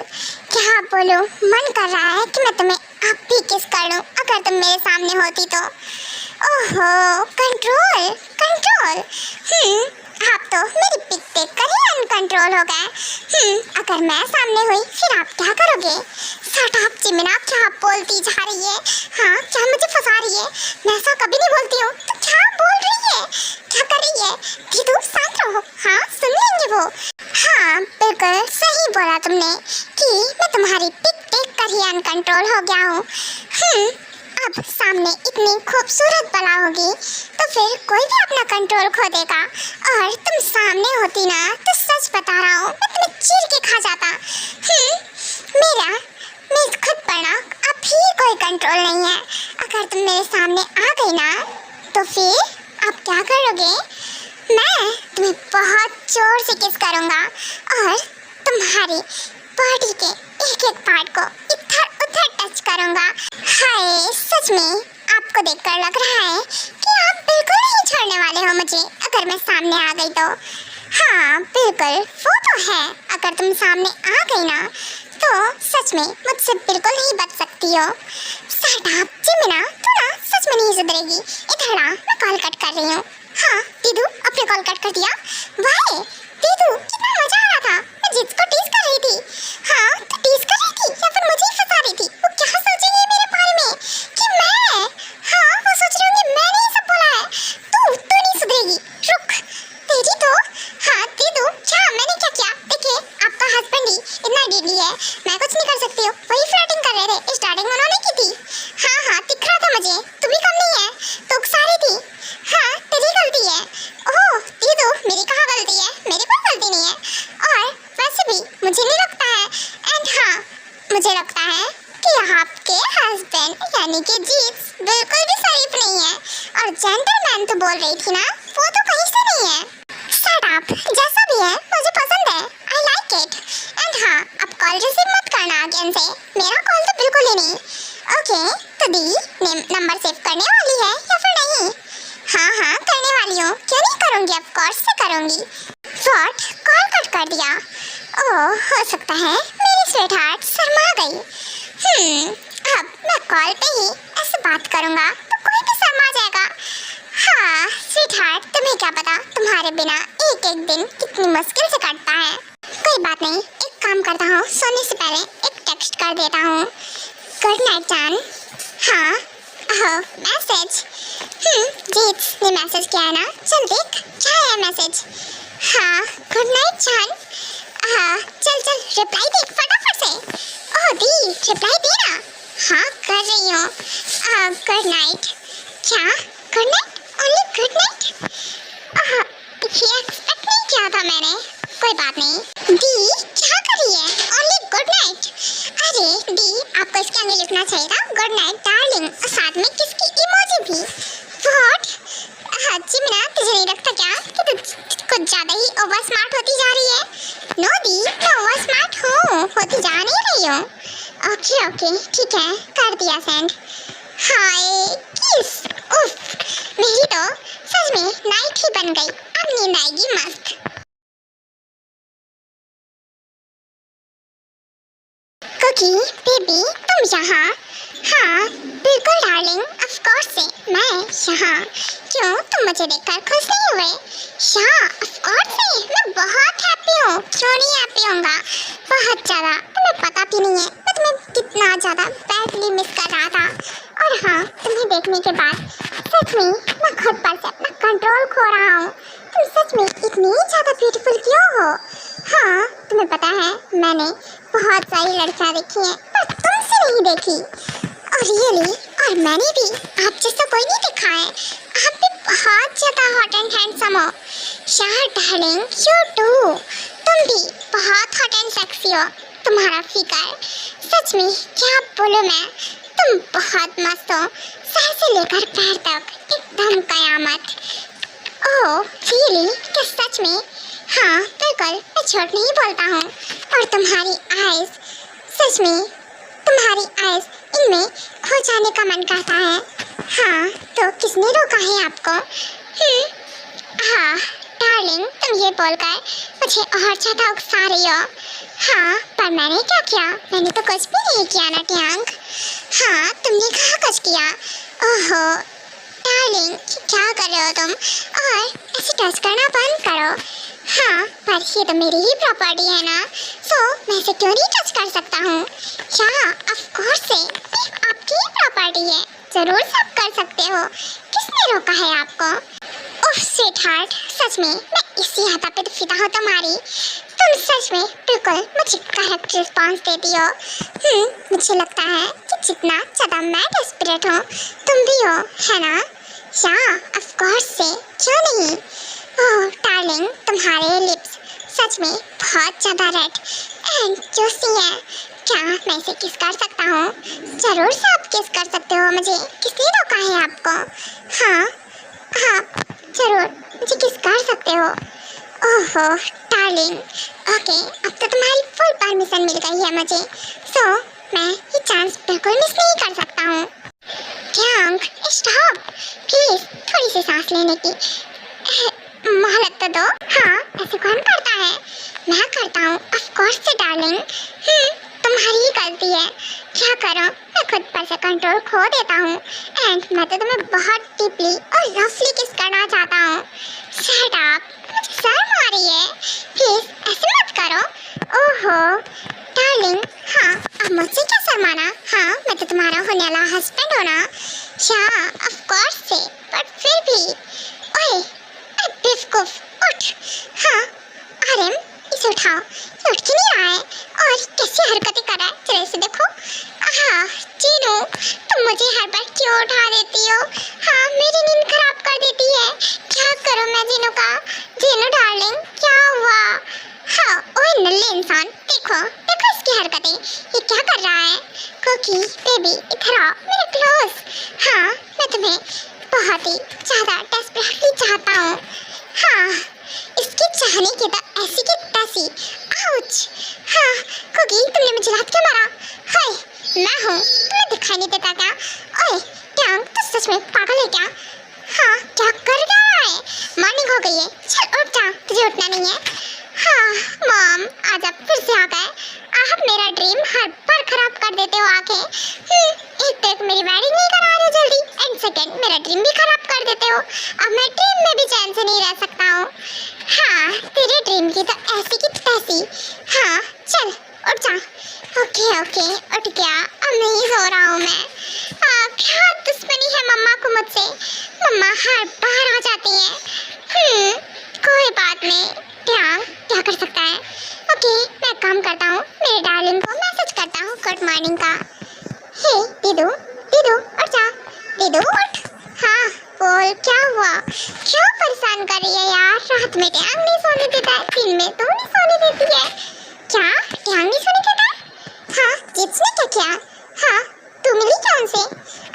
[SPEAKER 1] क्या बोलूं, मन कर रहा है कि मैं तुम्हें अब भी किस कर लूं अगर तुम मेरे सामने होती तो। ओहो कंट्रोल कंट्रोल, आप तो मेरी पिक देख कर ही अनकंट्रोल हो गए। अगर मैं सामने हुई फिर आप क्या करोगे? शट अप जिमिना, क्या बोलती जा रही है? हाँ क्या मुझे फंसा रही है? मैं ऐसा कभी नहीं बोलती हूँ, तो क्या बोल रही है, क्या कर रही है? दीदू शांत रहो, हाँ सुन लेंगे वो। हाँ बिल्कुल सही बोला तुमने कि मैं तुम्हारी पिक देख कर ही अनकंट्रोल हो गया हूँ। अब सामने इतनी खूबसूरत बला होगी तो फिर कोई भी अपना कंट्रोल खो देगा, और तुम सामने होती ना तो सच बता रहा हूँ मैं तुम्हें चीर के खा जाता। मैं खुद पर ना अब भी कोई कंट्रोल नहीं है। अगर तुम मेरे सामने आ गई ना तो फिर आप क्या करोगे? मैं तुम्हें बहुत जोर से किस करूँगा और तुम्हारी बॉडी के एक एक पार्ट को इधर उधर टच करूँगा। हाय, सच में आपको देखकर लग रहा है कि आप बिल्कुल नहीं छोड़ने वाले हो मुझे अगर मैं सामने आ गई तो। हाँ बिल्कुल, वो तो है, अगर तुम सामने आ गई ना तो सच में मुझसे बिल्कुल नहीं बच सकती हो। शट अप जिमिना, तू ना सच में नहीं सुधरेगी। इधर आ, मैं कॉल कट कर रही हूँ। हाँ दीदू, अपने कॉल कट कर दिया? वाह दीदू, कितना मजा आ रहा था। मैं जिसको टीज कर रही थी। हाँ तो टीज कर रही थी या फिर मुझे ही फंसा रही थी? वो क्या सोचेंगे मेरे बारे में कि मैं, हाँ वो सोच रहे होंगे मैंने ही सब बोला है। तू नहीं सुधरेगी, रुक तेरी तो। हाँ दीदू, क्या मैंने क्या किया? देखिए आपका हस्बैंड ही इतना डेडली है, मैं कुछ नहीं कर सकती हूँ। वही फ्लर्टिंग कर रहे थे, स्टार्टिंग उन्होंने की थी। हाँ दिख रहा था मुझे, तू भी कम नहीं है, तो उकसा रही थी। हाँ तेरी गलती है। ओह दीदू, मेरी कहाँ गलती है? मेरी कोई गलती नहीं है। और वैसे भी मुझे नहीं लगता है, एंड हाँ मुझे लगता है कि आपके हस्बैंड यानी कि जीत्स बिल्कुल भी शरीफ नहीं है। और जेंटलमैन तो बोल रही थी ना, वो तो कहीं से नहीं है। शट अप, जैसा भी है मुझे पसंद है, आई लाइक इट। एंड हाँ, अब कॉल रिसीव मत करना अगेन से, मेरा कॉल तो बिल्कुल ही नहीं। ओके तो दी नंबर सेव करने वाली है या फिर नहीं? हाँ करने वाली हूँ, क्यों नहीं करूँगी, ऑफ कोर्स से करूँगी। व्हाट, कॉल कट कर दिया? ओह हो सकता है मेरी स्वीटहार्ट शर्मा गई। अब मैं कॉल पे ही ऐसे बात करूँगा तो कोई भी शर्मा जाएगा। हाँ स्वीटहार्ट, तुम्हें क्या पता तुम्हारे बिना एक एक दिन कितनी मुश्किल से कटता है। कोई बात नहीं, एक काम करता हूँ, सोने से पहले एक टेक्स्ट कर देता हूँ। गुड नाइट जान। हाँ ओह मैसेज, जीत्स ने मैसेज किया है ना, चल देख क्या है मैसेज। हाँ गुड नाइट जान। हाँ चल रिप्लाई दे फटाफट से। ओह दी, रिप्लाई दे ना। हाँ कर रही हूँ। Good night. क्या good night? Only good night? ये एक्सपेक्ट नहीं किया था मैंने। कोई बात नहीं। दी क्या कर रही है? Only good night? अरे दी, आपको इसके आगे लिखना चाहिए था गुड नाइट डार्लिंग, और साथ में किसकी इमोजी भी। व्हाट? हाँ जिमिना, तुझे नहीं लगता क्या कि तू कुछ ज़्यादा ही ओवर स्मार्ट होती जा रही है? नो दी, मैं ओवर स्मार्ट होती जा नहीं रही हूँ। ओके ठीक है, कर दिया सेंड। हाय किस, उफ, मेरी तो सच में नाइट ही बन गई, अब नींद आएगी मस्त। कुकी बेबी तुम यहाँ? हाँ बिल्कुल डार्लिंग, ऑफ कोर्स से मैं यहाँ। क्यों, तुम मुझे देखकर खुश नहीं हुए? यहाँ ऑफ कोर्स से मैं बहुत हैप्पी हूँ, क्यों नहीं हैप्पी होऊंगा, बहुत ज़्यादा। तुम्हें पता भी नहीं है मैं तुम्हें कितना ज़्यादा बैडली मिस कर रहा था। और हाँ, तुम्हें देखने के बाद सच में मैं खुद पर से अपना कंट्रोल खो रहा हूँ। तुम सच में इतनी ज़्यादा ब्यूटीफुल क्यों हो? हाँ तुम्हें पता है मैंने बहुत सारी लड़कियाँ देखी हैं, पर तुमसे नहीं देखी। और रियली, और मैंने भी आप जैसा कोई नहीं देखा है। आप भी बहुत ज़्यादा हॉट एंड हैंडसम हो। यार डार्लिंग, यू टू, तुम भी बहुत हॉट एंड सेक्सी हो। तुम्हारा फिगर सच में क्या बोलूँ मैं, तुम बहुत मस्त हो, सर से लेकर पैर तक एकदम कयामत। ओह रियली, क्या सच में? हाँ बिल्कुल, मैं झूठ नहीं बोलता हूँ। और तुम्हारी आइज़, सच में तुम्हारी आइज़, इनमें खो जाने का मन करता है। हाँ तो किसने रोका है आपको? हाँ डार्लिंग, तुम ये बोलकर मुझे और ज़्यादा उकसा रही हो। हाँ पर मैंने क्या किया? मैंने तो कुछ भी नहीं किया ना ट्यांग। हाँ तुमने कहाँ कुछ किया? ओहो डार्लिंग, क्या कर रहे हो तुम? और ऐसे टच करना बंद करो। हाँ पर ये तो मेरी ही प्रॉपर्टी है ना, सो मैं इसे क्यों नहीं टच कर सकता हूँ? क्या ऑफ कोर्स से आपकी ही प्रॉपर्टी है, ज़रूर सब कर सकते हो, किसने रोका है आपको? ओह स्वीटहार्ट, सच में मैं इसी हदा पे फिदा हूँ तुम्हारी। तुम सच में बिल्कुल मुझे करेक्ट रिस्पॉन्स देती हो। मुझे लगता है कि जितना ज़्यादा मैं डेस्परेट हूँ तुम भी हो, है ना? या ऑफ कोर्स से, क्यों नहीं? ओह डार्लिंग, तुम्हारे लिप्स सच में बहुत ज़्यादा रेड एंड जूसी हैं। क्या मैं इसे किस कर सकता हूँ? ज़रूर से आप किस कर सकते हो मुझे, किसने रोका है आपको? हाँ ज़रूर मुझे किस कर सकते हो। ओहो डार्लिंग, ओके अब तो तुम्हारी फुल परमिशन मिल गई है मुझे, सो मैं ये चांस बिल्कुल मिस नहीं कर सकता हूँ। ट्यांग स्टॉप प्लीज, थोड़ी सी सांस लेने की मोहलत तो दो। हाँ ऐसे कौन करता है, मैं करता हूँ ऑफ कोर्स से डार्लिंग। तुम्हारी ही गलती है, क्या करूँ मैं खुद पर से कंट्रोल खो देता हूँ एंड मैं तो तुम्हें बहुत डीपली और रफली किस करना चाहता हूँ। शट अप, मुझे शर्म आ रही है, प्लीज ऐसे मत करो। ओहो डार्लिंग, हाँ अब मुझसे क्या शर्माना, हाँ मैं तो तुम्हारा होने वाला हस्बैंड हूँ ना। या ऑफ कोर्स से, बट फिर भी ओए बेवकूफ उठ। हाँ आर्यन इसे उठाओ, ये उठ क्यों नहीं रहा है और कैसी हरकतें कर रहा है, जरा इसे देखो। हाँ जीनू, तुम मुझे हर बार क्यों उठा देती हो, हाँ मेरी नींद खराब कर देती है, क्या करूँ मैं जीनू का। जीनू डार्लिंग क्या हुआ। हाँ ओए नल्ले इंसान, देखो देखो इसकी हरकतें, ये क्या कर रहा है। कुकी बेबी इधर आओ मेरे क्लोज। हाँ मैं तुम्हें बहुत ही ज़्यादा डेस्परेटली चाहता हूँ। हाँ इसके चाहने की तो ऐसी की तैसी। आउच। हाँ कुकी तुमने मुझे रात क्यों मारा। हाय मैं हूँ, तुम्हें दिखाई नहीं देता क्या। ओए ट्यांग तू सच में पागल है क्या। हाँ क्या कर रहा है, मॉर्निंग हो गई है, चल उठ जा, तुझे उठना नहीं है। हाँ मॉम आज आप फिर से आ गए, आप मेरा ड्रीम हर बार खराब कर देते हो आके। एक तो मेरी वेडिंग नहीं करा रहे हो जल्दी एंड सेकंड मेरा ड्रीम भी खराब कर देते हो। अब मैं ड्रीम में भी चैन से नहीं रह सकता हूँ। हाँ तेरे ड्रीम की तो ऐसी की तैसी। हाँ चल उठ जा। ओके ओके उठ गया, अब नहीं सो रहा हूँ मैं। क्या दुश्मनी है मम्मा को मुझसे, मम्मा हर बार आ जाती है। कोई बात नहीं, ट्यांग क्या कर सकता है। ओके मैं काम करता हूँ, मेरे डार्लिंग को मैसेज करता हूँ गुड मॉर्निंग का। हे दीदू दीदू उठ जा, दीदू उठ। हाँ बोल क्या हुआ, क्यों परेशान कर रही है यार, रात में ट्यांग नहीं सोने देता है, दिन में तू नहीं सोने देती है। क्या ट्यांग नहीं सोने देता है। हाँ जिसने क्या किया, हाँ तू मिली क्या उनसे।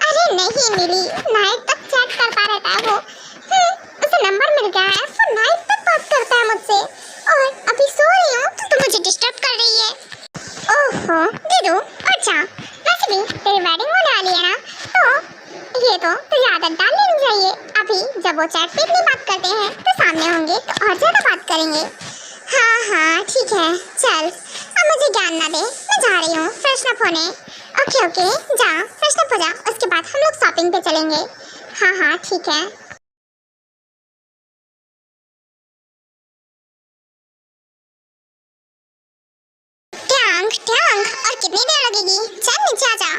[SPEAKER 1] अरे नहीं मिली, नाइट तक चैट करता रहता है वो। उसे नंबर मिल गया है, वो नाइट तक बात करता है मुझसे और अभी सो रही हूँ तो तू मुझे डिस्टर्ब कर रही है। ओहो दीदू उठ जा, वैसे भी तेरी वेडिंग होने वाली है ना, तो ये तो तुझे आदत डाल लेनी चाहिए। अभी जब वो चैट पे इतनी बात करते हैं तो सामने होंगे तो और ज़्यादा बात करेंगे। हाँ हाँ ठीक है चल, अब मुझे ज्ञान ना दे, मैं जा रही हूँ फ्रेशन अप होने। ओके ओके जा फ्रेशन अप हो जा, उसके बाद हम लोग शॉपिंग पे चलेंगे। हाँ हाँ ठीक है। ट्यांग और कितनी देर लगेगी, चल नीचे आ जा।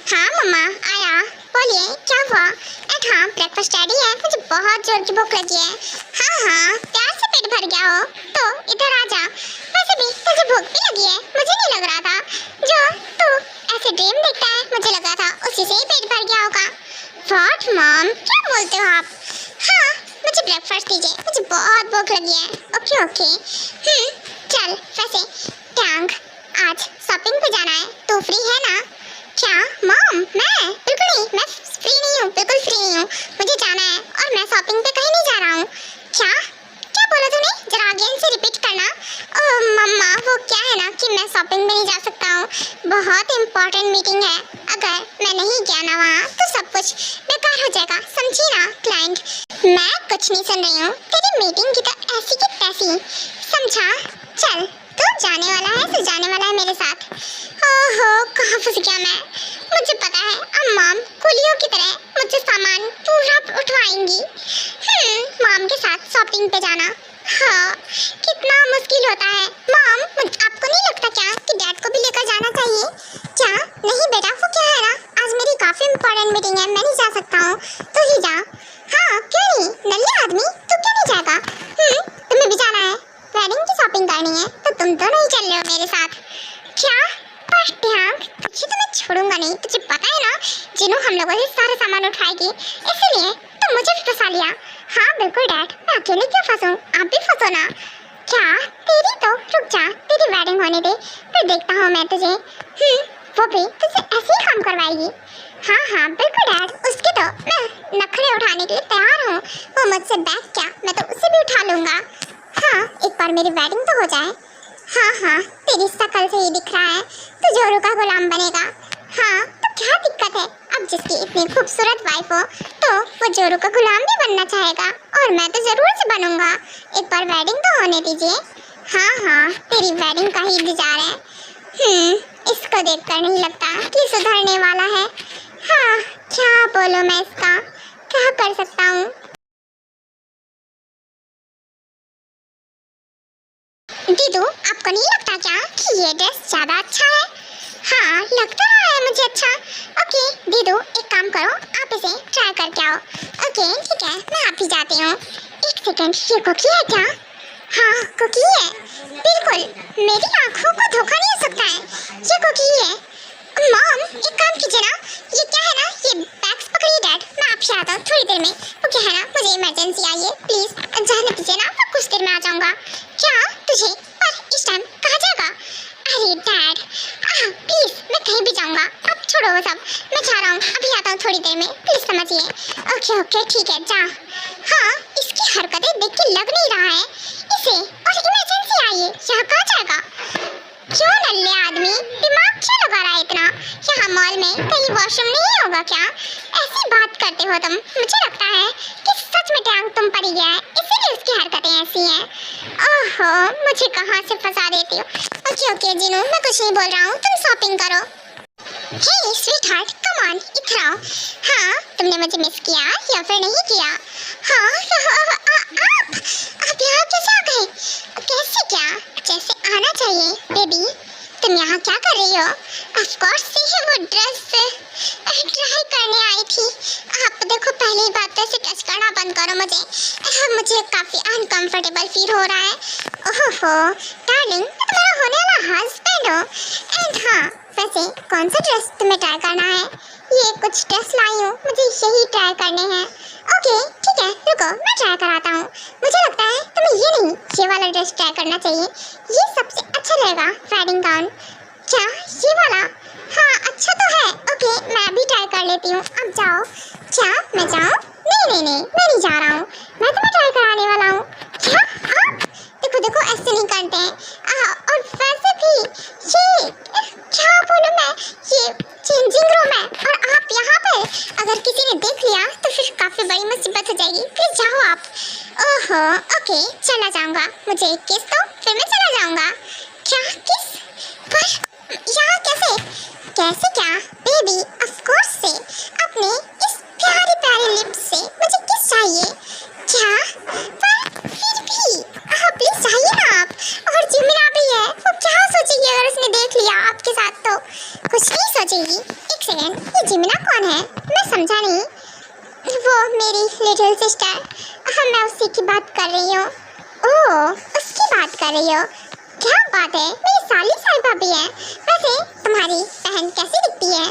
[SPEAKER 1] हाँ मम्मा आया, बोलिए क्या हुआ। हाँ ब्रेकफास्ट रेडी है, मुझे बहुत जोर की भूख लगी है। हाँ हाँ प्यार से पेट भर गया हो तो इधर आ जा, वैसे भी तुझे भूख भी लगी है, मुझे नहीं लग रहा था, जो तू ऐसे ड्रीम देखता है मुझे लगा था उसी से ही पेट भर गया होगा। व्हाट मॉम क्या बोलते हो आप। हाँ मुझे ब्रेकफास्ट दीजिए, मुझे बहुत भूख लगी है। ओके ओके चल वैसे ट्यांग आज शॉपिंग पे जाना है, तो फ्री है ना। क्या मॉम, मैं बिल्कुल नहीं, मैं फ्री नहीं हूँ, बिल्कुल फ्री नहीं हूँ, मुझे जाना है और मैं शॉपिंग पे कहीं नहीं जा रहा हूँ। क्या क्या बोला तूने, जरा अगेन से रिपीट करना। ओह मम्मा वो क्या है ना कि मैं शॉपिंग में नहीं जा सकता हूँ, बहुत इंपॉर्टेंट मीटिंग है, अगर मैं नहीं गया ना वहाँ तो सब कुछ बेकार हो जाएगा, समझी ना क्लाइंट। मैं कुछ नहीं सुन रही हूँ, तेरी मीटिंग की तो ऐसी की तैसी, समझा। चल तू जाने वाला है तो जाने वाला है मेरे साथ। ओहो कहाँ फंस गया मैं, मुझे पता है अब मॉम कुलियों की तरह मुझसे सामान पूरा उठवाएंगी। मॉम के साथ शॉपिंग पे जाना, हाँ कितना मुश्किल होता है। मॉम आपको नहीं लगता क्या कि डैड को भी लेकर जाना चाहिए। क्या नहीं बेटा वो क्या है ना, आज मेरी काफ़ी इंपॉर्टेंट मीटिंग है, मैं नहीं जा सकता हूँ, तो ही जा। हाँ क्यों नहीं, नल्ले आदमी तू क्यों नहीं जाएगा। तुम्हें भी जाना है, वेडिंग की शॉपिंग करनी है, तो तुम दोनों ही चल रहे हो मेरे साथ। क्या पर ट्यांग तुझे तो मैं छोड़ूंगा नहीं, तुझे पता है ना जिन्हों हम लोगों से सारा सामान उठाएगी, इसीलिए तो मुझे भी फंसा लिया। हाँ बिल्कुल डैड, मैं अकेले क्यों फंसूं, आप भी फंसो ना। क्या तेरी तो रुक जा, तेरी वेडिंग होने दे फिर देखता हूँ मैं तुझे। वो भी तुझे ऐसे ही काम करवाएगी। हाँ हाँ बिल्कुल डैड, उसके तो मैं नखरे उठाने के लिए तैयार हूँ, वो मुझसे बैग क्या मैं तो उसे भी उठा लूँगा। हाँ एक बार मेरी वेडिंग तो हो जाए। हाँ, तेरी शक्ल से ही दिख रहा है तू जोरू का गुलाम बनेगा। हाँ, तो क्या दिक्कत है? अब जिसकी इतनी खूबसूरत वाइफ हो तो वो जोरू का गुलाम भी बनना चाहेगा, और मैं तो जरूर से बनूंगा। एक बार वेडिंग तो होने दीजिए। हाँ, तेरी वेडिंग का ही इंतजार है। इसको देखकर नहीं लगता कि सुधरने वाला है। हाँ, क्या बोलूं मैं इसका, क्या कर सकता हूँ। दीदू, आपको नहीं लगता क्या कि ये ड्रेस ज्यादा अच्छा है? हाँ, लग तो रहा है मुझे अच्छा। ओके दीदू, एक काम करो, आप इसे ट्राई करके आओ। ओके ठीक है, मैं आप ही जाती हूँ। एक सेकंड, ये कुकी है क्या? हाँ, कुकी है, बिल्कुल। मेरी आँखों को धोखा नहीं हो सकता है, ये कुकी है। मॉम, एक काम कीजिए ना, ये क्या है ना, ये बैग्स पकड़िए डैड, मैं आपसे आता हूँ थोड़ी देर में। वो क्या है ना, मुझे इमरजेंसी आई है, प्लीज जाने दीजिए ना, मैं कुछ देर में आ जाऊँगा। क्या तुझे पर इस टाइम कहाँ जाएगा? अरे डैड, प्लीज मैं कहीं भी जाऊँगा, अब छोड़ो वो सब, मैं जा रहा हूँ, अभी आता हूँ थोड़ी देर में, प्लीज समझिए। ओके ठीक है, जा। हाँ, इसकी हरकतें देख के लग नहीं रहा है इसे, और इमरजेंसी आई है, यहाँ कहाँ जाएगा? क्यों नल्ले आदमी, दिमाग क्यों लगा रहा है इतना? यहाँ मॉल में कहीं वॉशरूम नहीं होगा क्या? ऐसी बात करते हो तुम, मुझे लगता है कि सच में टैंक तुम पर ही गया है, इसीलिए उसकी हरकतें ऐसी हैं। ओहो, मुझे कहाँ से फंसा देती हो। ओके जीनू, मैं कुछ नहीं बोल रहा हूँ, तुम शॉपिंग करो। हे स्वीटहार्ट, कम ऑन, इधर आओ। हाँ, तुमने मुझे मिस किया या फिर नहीं किया? हाँ, आप यहाँ कैसे आ गए? कैसे क्या? जैसे आना चाहिए बेबी। तुम यहाँ क्या कर रही हो? ऑफ कोर्स से वो ड्रेस ट्राई करने आई थी। आप देखो, पहली बात तो इसे टच करना बंद करो, मुझे काफी अनकंफर्टेबल फील हो रहा है। ओहो डार्लिंग, मैं तुम्हारा होने वाला हस्बैंड हूँ। एंड हाँ, वैसे कौन सा ड्रेस तुम्हें ट्राई करना है? ये कुछ ड्रेस लाई हूँ, मुझे यही ट्राई करने हैं। ओके ठीक है, रुको मैं ट्राई कराता हूँ। मुझे लगता है तुम्हें ये नहीं, ये वाला ड्रेस ट्राई करना चाहिए, ये सबसे अच्छा रहेगा वेडिंग गाउन। क्या ये वाला? हाँ अच्छा तो है। ओके मैं भी ट्राई कर लेती हूँ, अब जाओ। क्या मैं जाऊँ? नहीं, मैं नहीं जा रहा हूँ, मैं तुम्हें ट्राई कराने वाला हूँ। क्या आप? देखो ऐसे नहीं करते हैं। और वैसे भी ये क्या बोलूँ मैं, ये चेंजिंग रूम है और आप यहाँ पर, अगर किसी ने देख लिया तो फिर काफी बड़ी मुसीबत हो जाएगी, प्लीज जाओ आप। ओहो ओके, चला जाऊँगा, मुझे एक किस दो फिर मैं चला जाऊँगा। क्या किस? पर यहाँ कैसे क्या बेबी? ऑफ कोर्स से अपने इस प्यारी लिप्स से मुझे किस चाहिए। क्या? पर फिर भी आप प्लीज चाहिए ना आप। और जिमिना भी है, वो क्या सोचेगी अगर उसने देख लिया आपके साथ? तो कुछ नहीं सोचेगी। एक सेकेंड, ये जिमिना कौन है? मैं समझा नहीं। वो मेरी लिटिल सिस्टर, मैं उसी की बात कर रही हूँ। ओह, उसकी बात कर रही हो? क्या बात है, मेरी साली साहिबा भी है। वैसे तुम्हारी बहन कैसी दिखती है?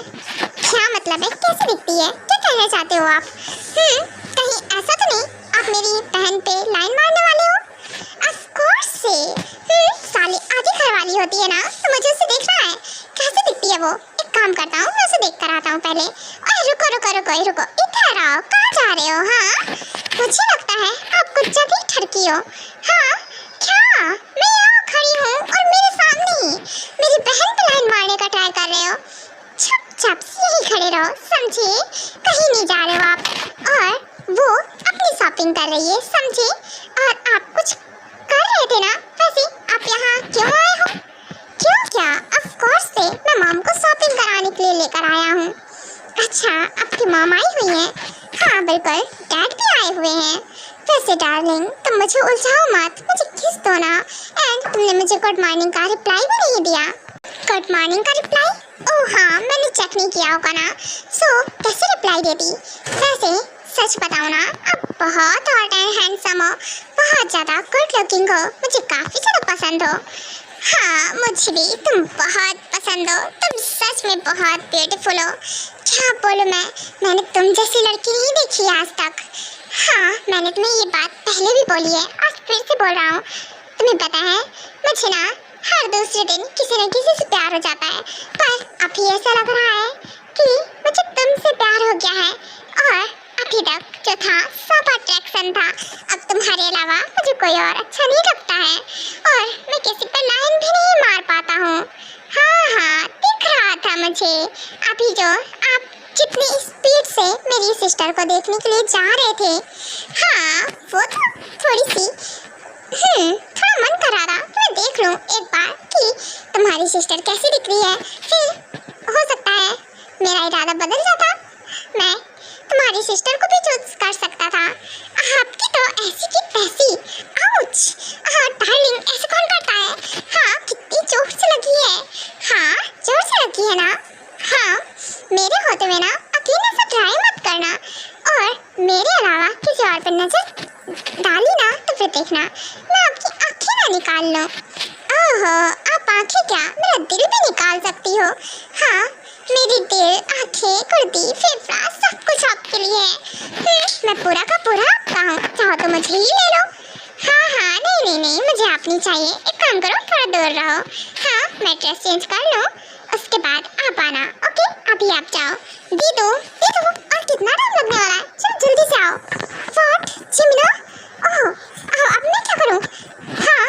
[SPEAKER 1] क्या मतलब है कैसी दिखती है, क्या कहना चाहते हो आप? कहीं ऐसा तो नहीं आप मेरी बहन पे लाइन मारने वाले हो? ऑफ कोर्स से। साली आधी घर वाली होती है ना, तो मुझे उसे देखना है कैसे दिखती है वो। एक काम करता हूँ, मैं उसे देख कर आता हूँ पहले। अरे रुको, इधर आओ, कहाँ जा रहे हो? हाँ, मुझे लगता है आप कुछ जगह ठरकी हो। हाँ क्या? मैं यहाँ खड़ी हूँ और मेरे सामने ही मेरी बहन पे लाइन मारने का ट्राई कर रहे हो। चुपचाप से यही खड़े रहो, समझे? कहीं नहीं जा रहे हो आप। और वो अपनी शॉपिंग कर रही है, समझे? और आप कुछ कर रहे थे ना, वैसे आप यहाँ क्यों आए हो? क्यों क्या? ऑफ कोर्स से मैं मॉम को शॉपिंग कराने के लिए लेकर आया हूँ। अच्छा, आपकी मॉम आई हुई है? हाँ बिल्कुल, डैड भी आए हुए हैं। वैसे डार्लिंग, तुम मुझे उलझाओ मत, मुझे किस दो ना। एंड तुमने मुझे गुड मॉर्निंग का रिप्लाई भी नहीं दिया। गुड मॉर्निंग का रिप्लाई? ओह हाँ, मैंने चेक नहीं किया होगा ना। सो कैसे रिप्लाई देती? वैसे सच बताओ ना, आप बहुत हॉट एंड हैंडसम हो, बहुत ज़्यादा गुड लुकिंग हो, मुझे काफ़ी ज़्यादा पसंद हो। हाँ मुझे भी तुम बहुत पसंद हो, तुम सच में बहुत ब्यूटीफुल हो। क्या बोलूँ मैंने तुम जैसी लड़की नहीं देखी आज तक। हाँ, मैंने तुम्हें ये बात पहले भी बोली है और फिर से बोल रहा हूँ। तुम्हें पता है, मुझे ना हर दूसरे दिन किसी न किसी से प्यार हो जाता है, पर अभी ऐसा लग रहा है कि मुझे तुमसे प्यार हो गया है। और अभी तक जो था सब अट्रैक्शन था, अब तुम्हारे अलावा मुझे कोई और अच्छा नहीं लगता है और मैं किसी पर लाइन भी नहीं मार पाता हूँ। हाँ, दिख रहा था मुझे अभी जो आप कितनी स्पीड से मेरी सिस्टर को देखने के लिए जा रहे थे। हाँ, वो तो थोड़ी सी थोड़ा मन कर रहा था कि मैं देख लूँ एक बार कि तुम्हारी सिस्टर कैसी दिख रही है, फिर हो सकता है मेरा इरादा बदल जाता, मैं तुम्हारी सिस्टर को भी चूज कर सकता था। आपकी तो ऐसी की तैसी, आउच, हाँ डार्लिंग, ऐसे कौन करता है? हाँ, कितनी जोर से लगी है। हाँ, जोर से लगी है ना। हाँ, मेरे होते हुए ना अकेले से ट्राई मत करना और मेरे अलावा किसी और पर नजर डाली ना तो फिर देखना मैं आपकी आंखें ना निकाल लूं। ओहो, आप आंखें क्या, मेरा दिल भी निकाल सकती हो। हाँ, मेरी दिल, आंखें, कुर्ती, फेफड़ा सब कुछ आपके लिए है। मैं पूरा का पूरा आपका हूँ, चाहो तो मुझे ही ले लो। हाँ, नहीं, मुझे आप नहीं चाहिए। एक काम करो, थोड़ा दूर रहो। हाँ, मैं ड्रेस चेंज कर लूँ, उसके बाद आप आना। ओके, अभी आप जाओ। दीदू, और कितना टाइम लगने वाला है? चलो जल्दी से आओ। व्हाट, जिमिना? ओह, अब मैं क्या करूँ? हाँ,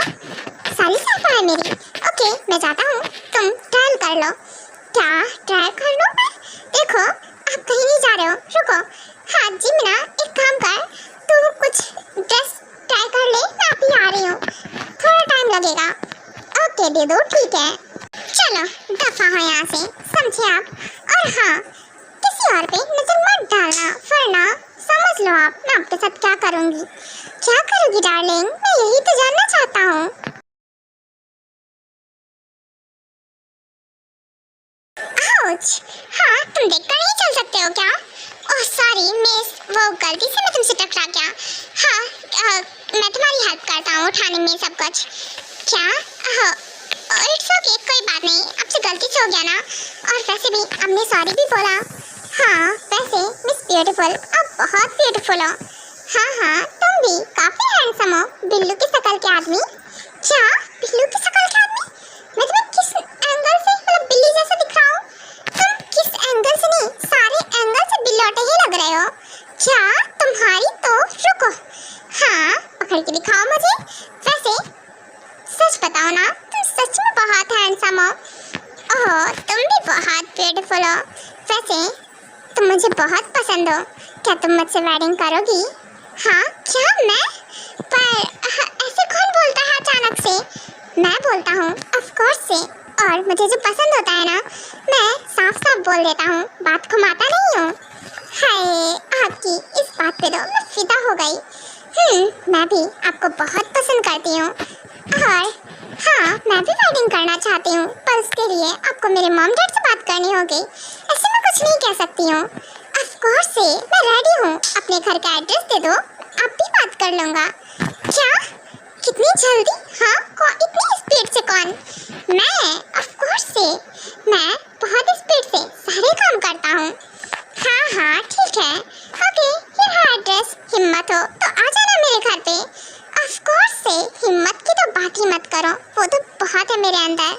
[SPEAKER 1] सारी साफ है मेरी। ओके, मैं जाता हूँ, तुम ट्रायल कर लो। क्या ट्राई कर लो? देखो, आप कहीं नहीं जा रहे हो, रुको। हाँ जिमिना, एक काम कर, तू कुछ ड्रेस ट्राई कर ले, मैं अभी आ रही हूँ, थोड़ा टाइम लगेगा। ओके दीदू, ठीक है, चलो दफा हो यहाँ से, समझे आप? और हाँ, किसी और पे नजर मत डालना, वरना समझ लो आप मैं आपके साथ क्या करूँगी। क्या करोगी डार्लिंग, मैं यही तो जानना चाहता हूँ। आउच, हाँ, तुम देखकर नहीं चल सकते हो क्या? ओह सॉरी मिस, वो गलती से मैं तुमसे टकरा गया। हाँ, मैं तुम्हारी हेल्प करता हूँ उठाने में सब कुछ। क्या? इट्स ओके, कोई बात नहीं, आपसे गलती से हो गया ना। और वैसे भी हमने सॉरी भी बोला। हाँ, वैसे मिस ब्यूटीफुल, आप बहुत ब्यूटीफुल हो। हाँ, तुम भी काफी हैंडसम हो, बिल्लू की शक्ल के आदमी। क्या? बिल्लू की शक्ल के आदमी? मैं तुम्हें किस एंगल से, मतलब बिल्ली जैसा दिख रहा हूँ? तुम किस एंगल से नहीं, सारे एंगल से बिल्लौटे ही लग रहे हो। क्या? तुम्हारी तो, रुको, हाँ, पकड़ के दिखाओ मुझे। वैसे सच बताओ ना, तुम सच में बहुत हैंडसम हो। ओह, तुम भी बहुत ब्यूटीफुल हो। वैसे तुम मुझे बहुत पसंद हो, क्या तुम मुझसे वेडिंग करोगी? हाँ, क्या मैं? पर ऐसे कौन बोलता है अचानक से? मैं बोलता हूँ ऑफ कोर्स से, और मुझे जो पसंद होता है ना, मैं साफ साफ बोल देता हूँ, बात घुमाता नहीं हूँ। हाय, आपकी इस बात पे तो मैं फिदा हो गई। मैं भी आपको बहुत पसंद करती हूँ, और हाँ, मैं भी वेडिंग करना चाहती हूँ, पर उसके लिए आपको मेरे मॉम डैड से बात करनी होगी। ऐसे मैं कुछ नहीं कह सकती हूँ। ऑफ कोर्स से, मैं रेडी हूँ, अपने घर का एड्रेस दे दो, आप भी बात कर लूँगा। क्या? कितनी जल्दी? हाँ, इतनी स्पीड से कौन? मैं, ऑफ कोर्स से, मैं बहुत स्पीड से सारे काम करता हूँ। हाँ, ठीक है। ओके, ये है एड्रेस, हिम्मत हो तो आ जाना मेरे घर पे। ऑफ कोर्स से, हिम्मत की तो बात ही मत करो, वो तो बहुत है मेरे अंदर।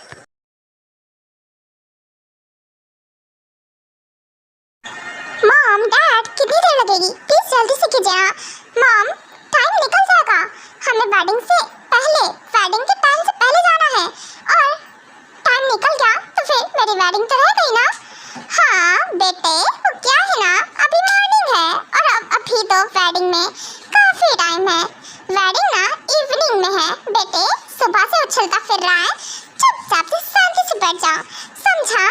[SPEAKER 1] मॉम, डैड, कितनी देर लगेगी? प्लीज जल्दी से कीजिए ना। मॉम, टाइम निकल जाएगा, हमें वेडिंग के टाइम से पहले जाना है, और टाइम निकल गया तो फिर मेरी वेडिंग तो रह गई ना। हाँ बेटे, वो क्या है ना, अभी मॉर्निंग है, और अभी तो वेडिंग में काफी टाइम है। वेडिंग ना इवनिंग में है बेटे, सुबह से उछलता फिर रहा है, चुपचाप से शांति से बैठ जाओ, समझा?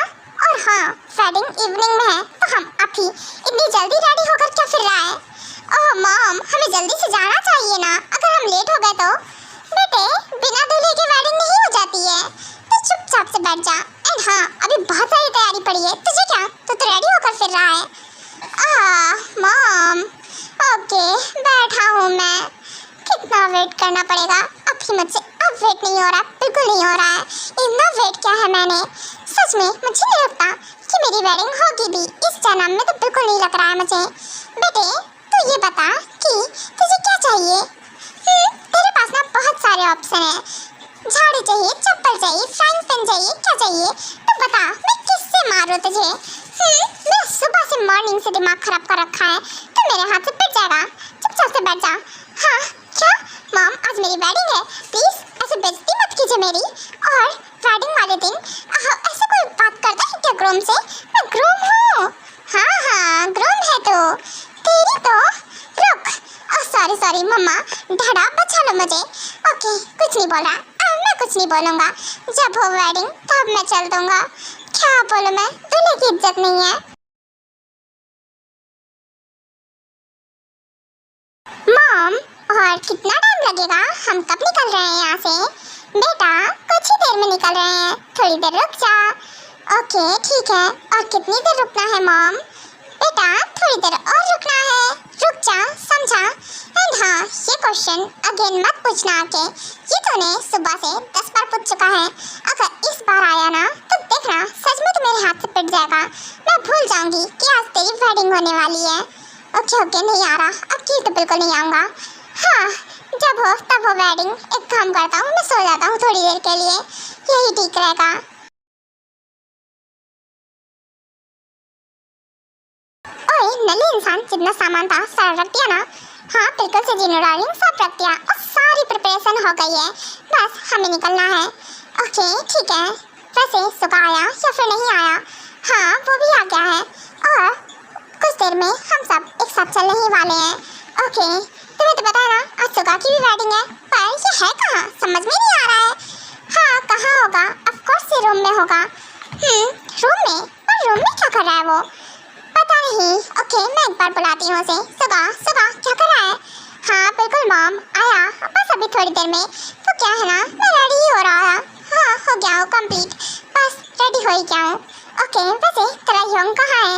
[SPEAKER 1] और हाँ, वेडिंग इवनिंग में है तो हम अभी इतनी जल्दी रेडी होकर क्या फिर रहा है? ओह मॉम, हमें जल्दी से जाना चाहिए ना, अगर हम लेट हो गए तो। बेटे, बिना दूल्हे के वेडिंग नहीं हो जाती है, तो चुपचाप से बैठ जा। एंड हाँ, अभी बहुत सारी तैयारी पड़ी है, तुझे क्या, तू तो रेडी होकर फिर रहा है। मॉम, ओके, बैठा हूँ मैं, कितना वेट करना पड़ेगा? अभी मुझसे अब वेट नहीं हो रहा, बिल्कुल नहीं हो रहा है। इतना वेट किया है मैंने, सच में मुझे नहीं लगता कि मेरी वेडिंग होगी भी इस जन्म में, तो बिल्कुल नहीं लग रहा है मुझे। बेटे, तू ये बता कि तुझे क्या चाहिए? तेरे पास ना बहुत सारे ऑप्शन हैं, झाड़ू चाहिए, चप्पल चाहिए, फ्राइंग पैन चाहिए, क्या चाहिए? तो बता, मैं किससे मारूं तुझे? मैं सुबह से मॉर्निंग से दिमाग खराब कर रखा है, तो मेरे हाथ से पिट जाएगा, चुपचाप से बैठ जा। हाँ, क्या? मेरी वेडिंग है, प्लीज ऐसे बेइज्जती मत कीजिए मेरी। और वेडिंग वाले दिन ऐसे कोई बात करता है क्या ग्रूम से? मैं ग्रूम हूँ। हाँ ग्रूम है तो तेरी तो। रुक, सॉरी मम्मा, डैडा बचा लो मुझे। ओके, कुछ नहीं बोल रहा। मैं कुछ नहीं बोलूँगा। जब हो वेडिंग तब मैं चल दूँगा। क्या बोलूँ मैं, दूल्हे की इज्जत नहीं है। मॉम, और कितना टाइम लगेगा? हम कब निकल रहे हैं यहाँ से? बेटा कुछ ही देर में निकल रहे हैं, थोड़ी देर रुक जा। ओके ठीक है। और कितनी देर रुकना है मॉम? बेटा थोड़ी देर और रुकना है, रुक जा, समझा? एंड हाँ, ये क्वेश्चन अगेन मत पूछना आके, ये तूने सुबह से 10 बार पूछ चुका है। अगर इस बार आया ना तो देखना सच में तो मेरे हाथ से पिट जाएगा। मैं भूल जाऊंगी कि आज तेरी वेडिंग होने वाली है। ओके नहीं आ रहा, अब की तो बिल्कुल नहीं आऊँगा। हाँ, जब हो तब हो वेडिंग। एक काम करता हूँ, मैं सो जाता हूँ थोड़ी देर के लिए, यही ठीक रहेगा। ओए नली इंसान, जितना सामान था सारा रख दिया ना? हाँ बिल्कुल से जीनू डार्लिंग, सब रख दिया और सारी प्रिपरेशन हो गई है, बस हमें निकलना है। ओके ठीक है। वैसे सुगा आया या फिर नहीं आया? हाँ वो भी आ गया है और कुछ देर में हम सब एक साथ चलने ही वाले हैं। ओके, तुम्हें तो पता है ना आज सुगा की भी वेडिंग है, पर ये है कहाँ समझ में नहीं आ रहा है। हाँ कहाँ होगा? ऑफ कोर्स ये रूम में होगा। रूम में? पर रूम में क्या कर रहा है वो? पता नहीं। ओके मैं एक बार बुलाती हूँ उसे। सुगा क्या कर रहा है? हाँ बिल्कुल मॉम, आया बस अभी थोड़ी देर में। तो क्या है ना, मैं रेडी ही हो रहा है। हाँ हो गया हूँ कंप्लीट, बस रेडी हो ही गया हूँ। ओके वैसे तेरा यंग कहाँ है?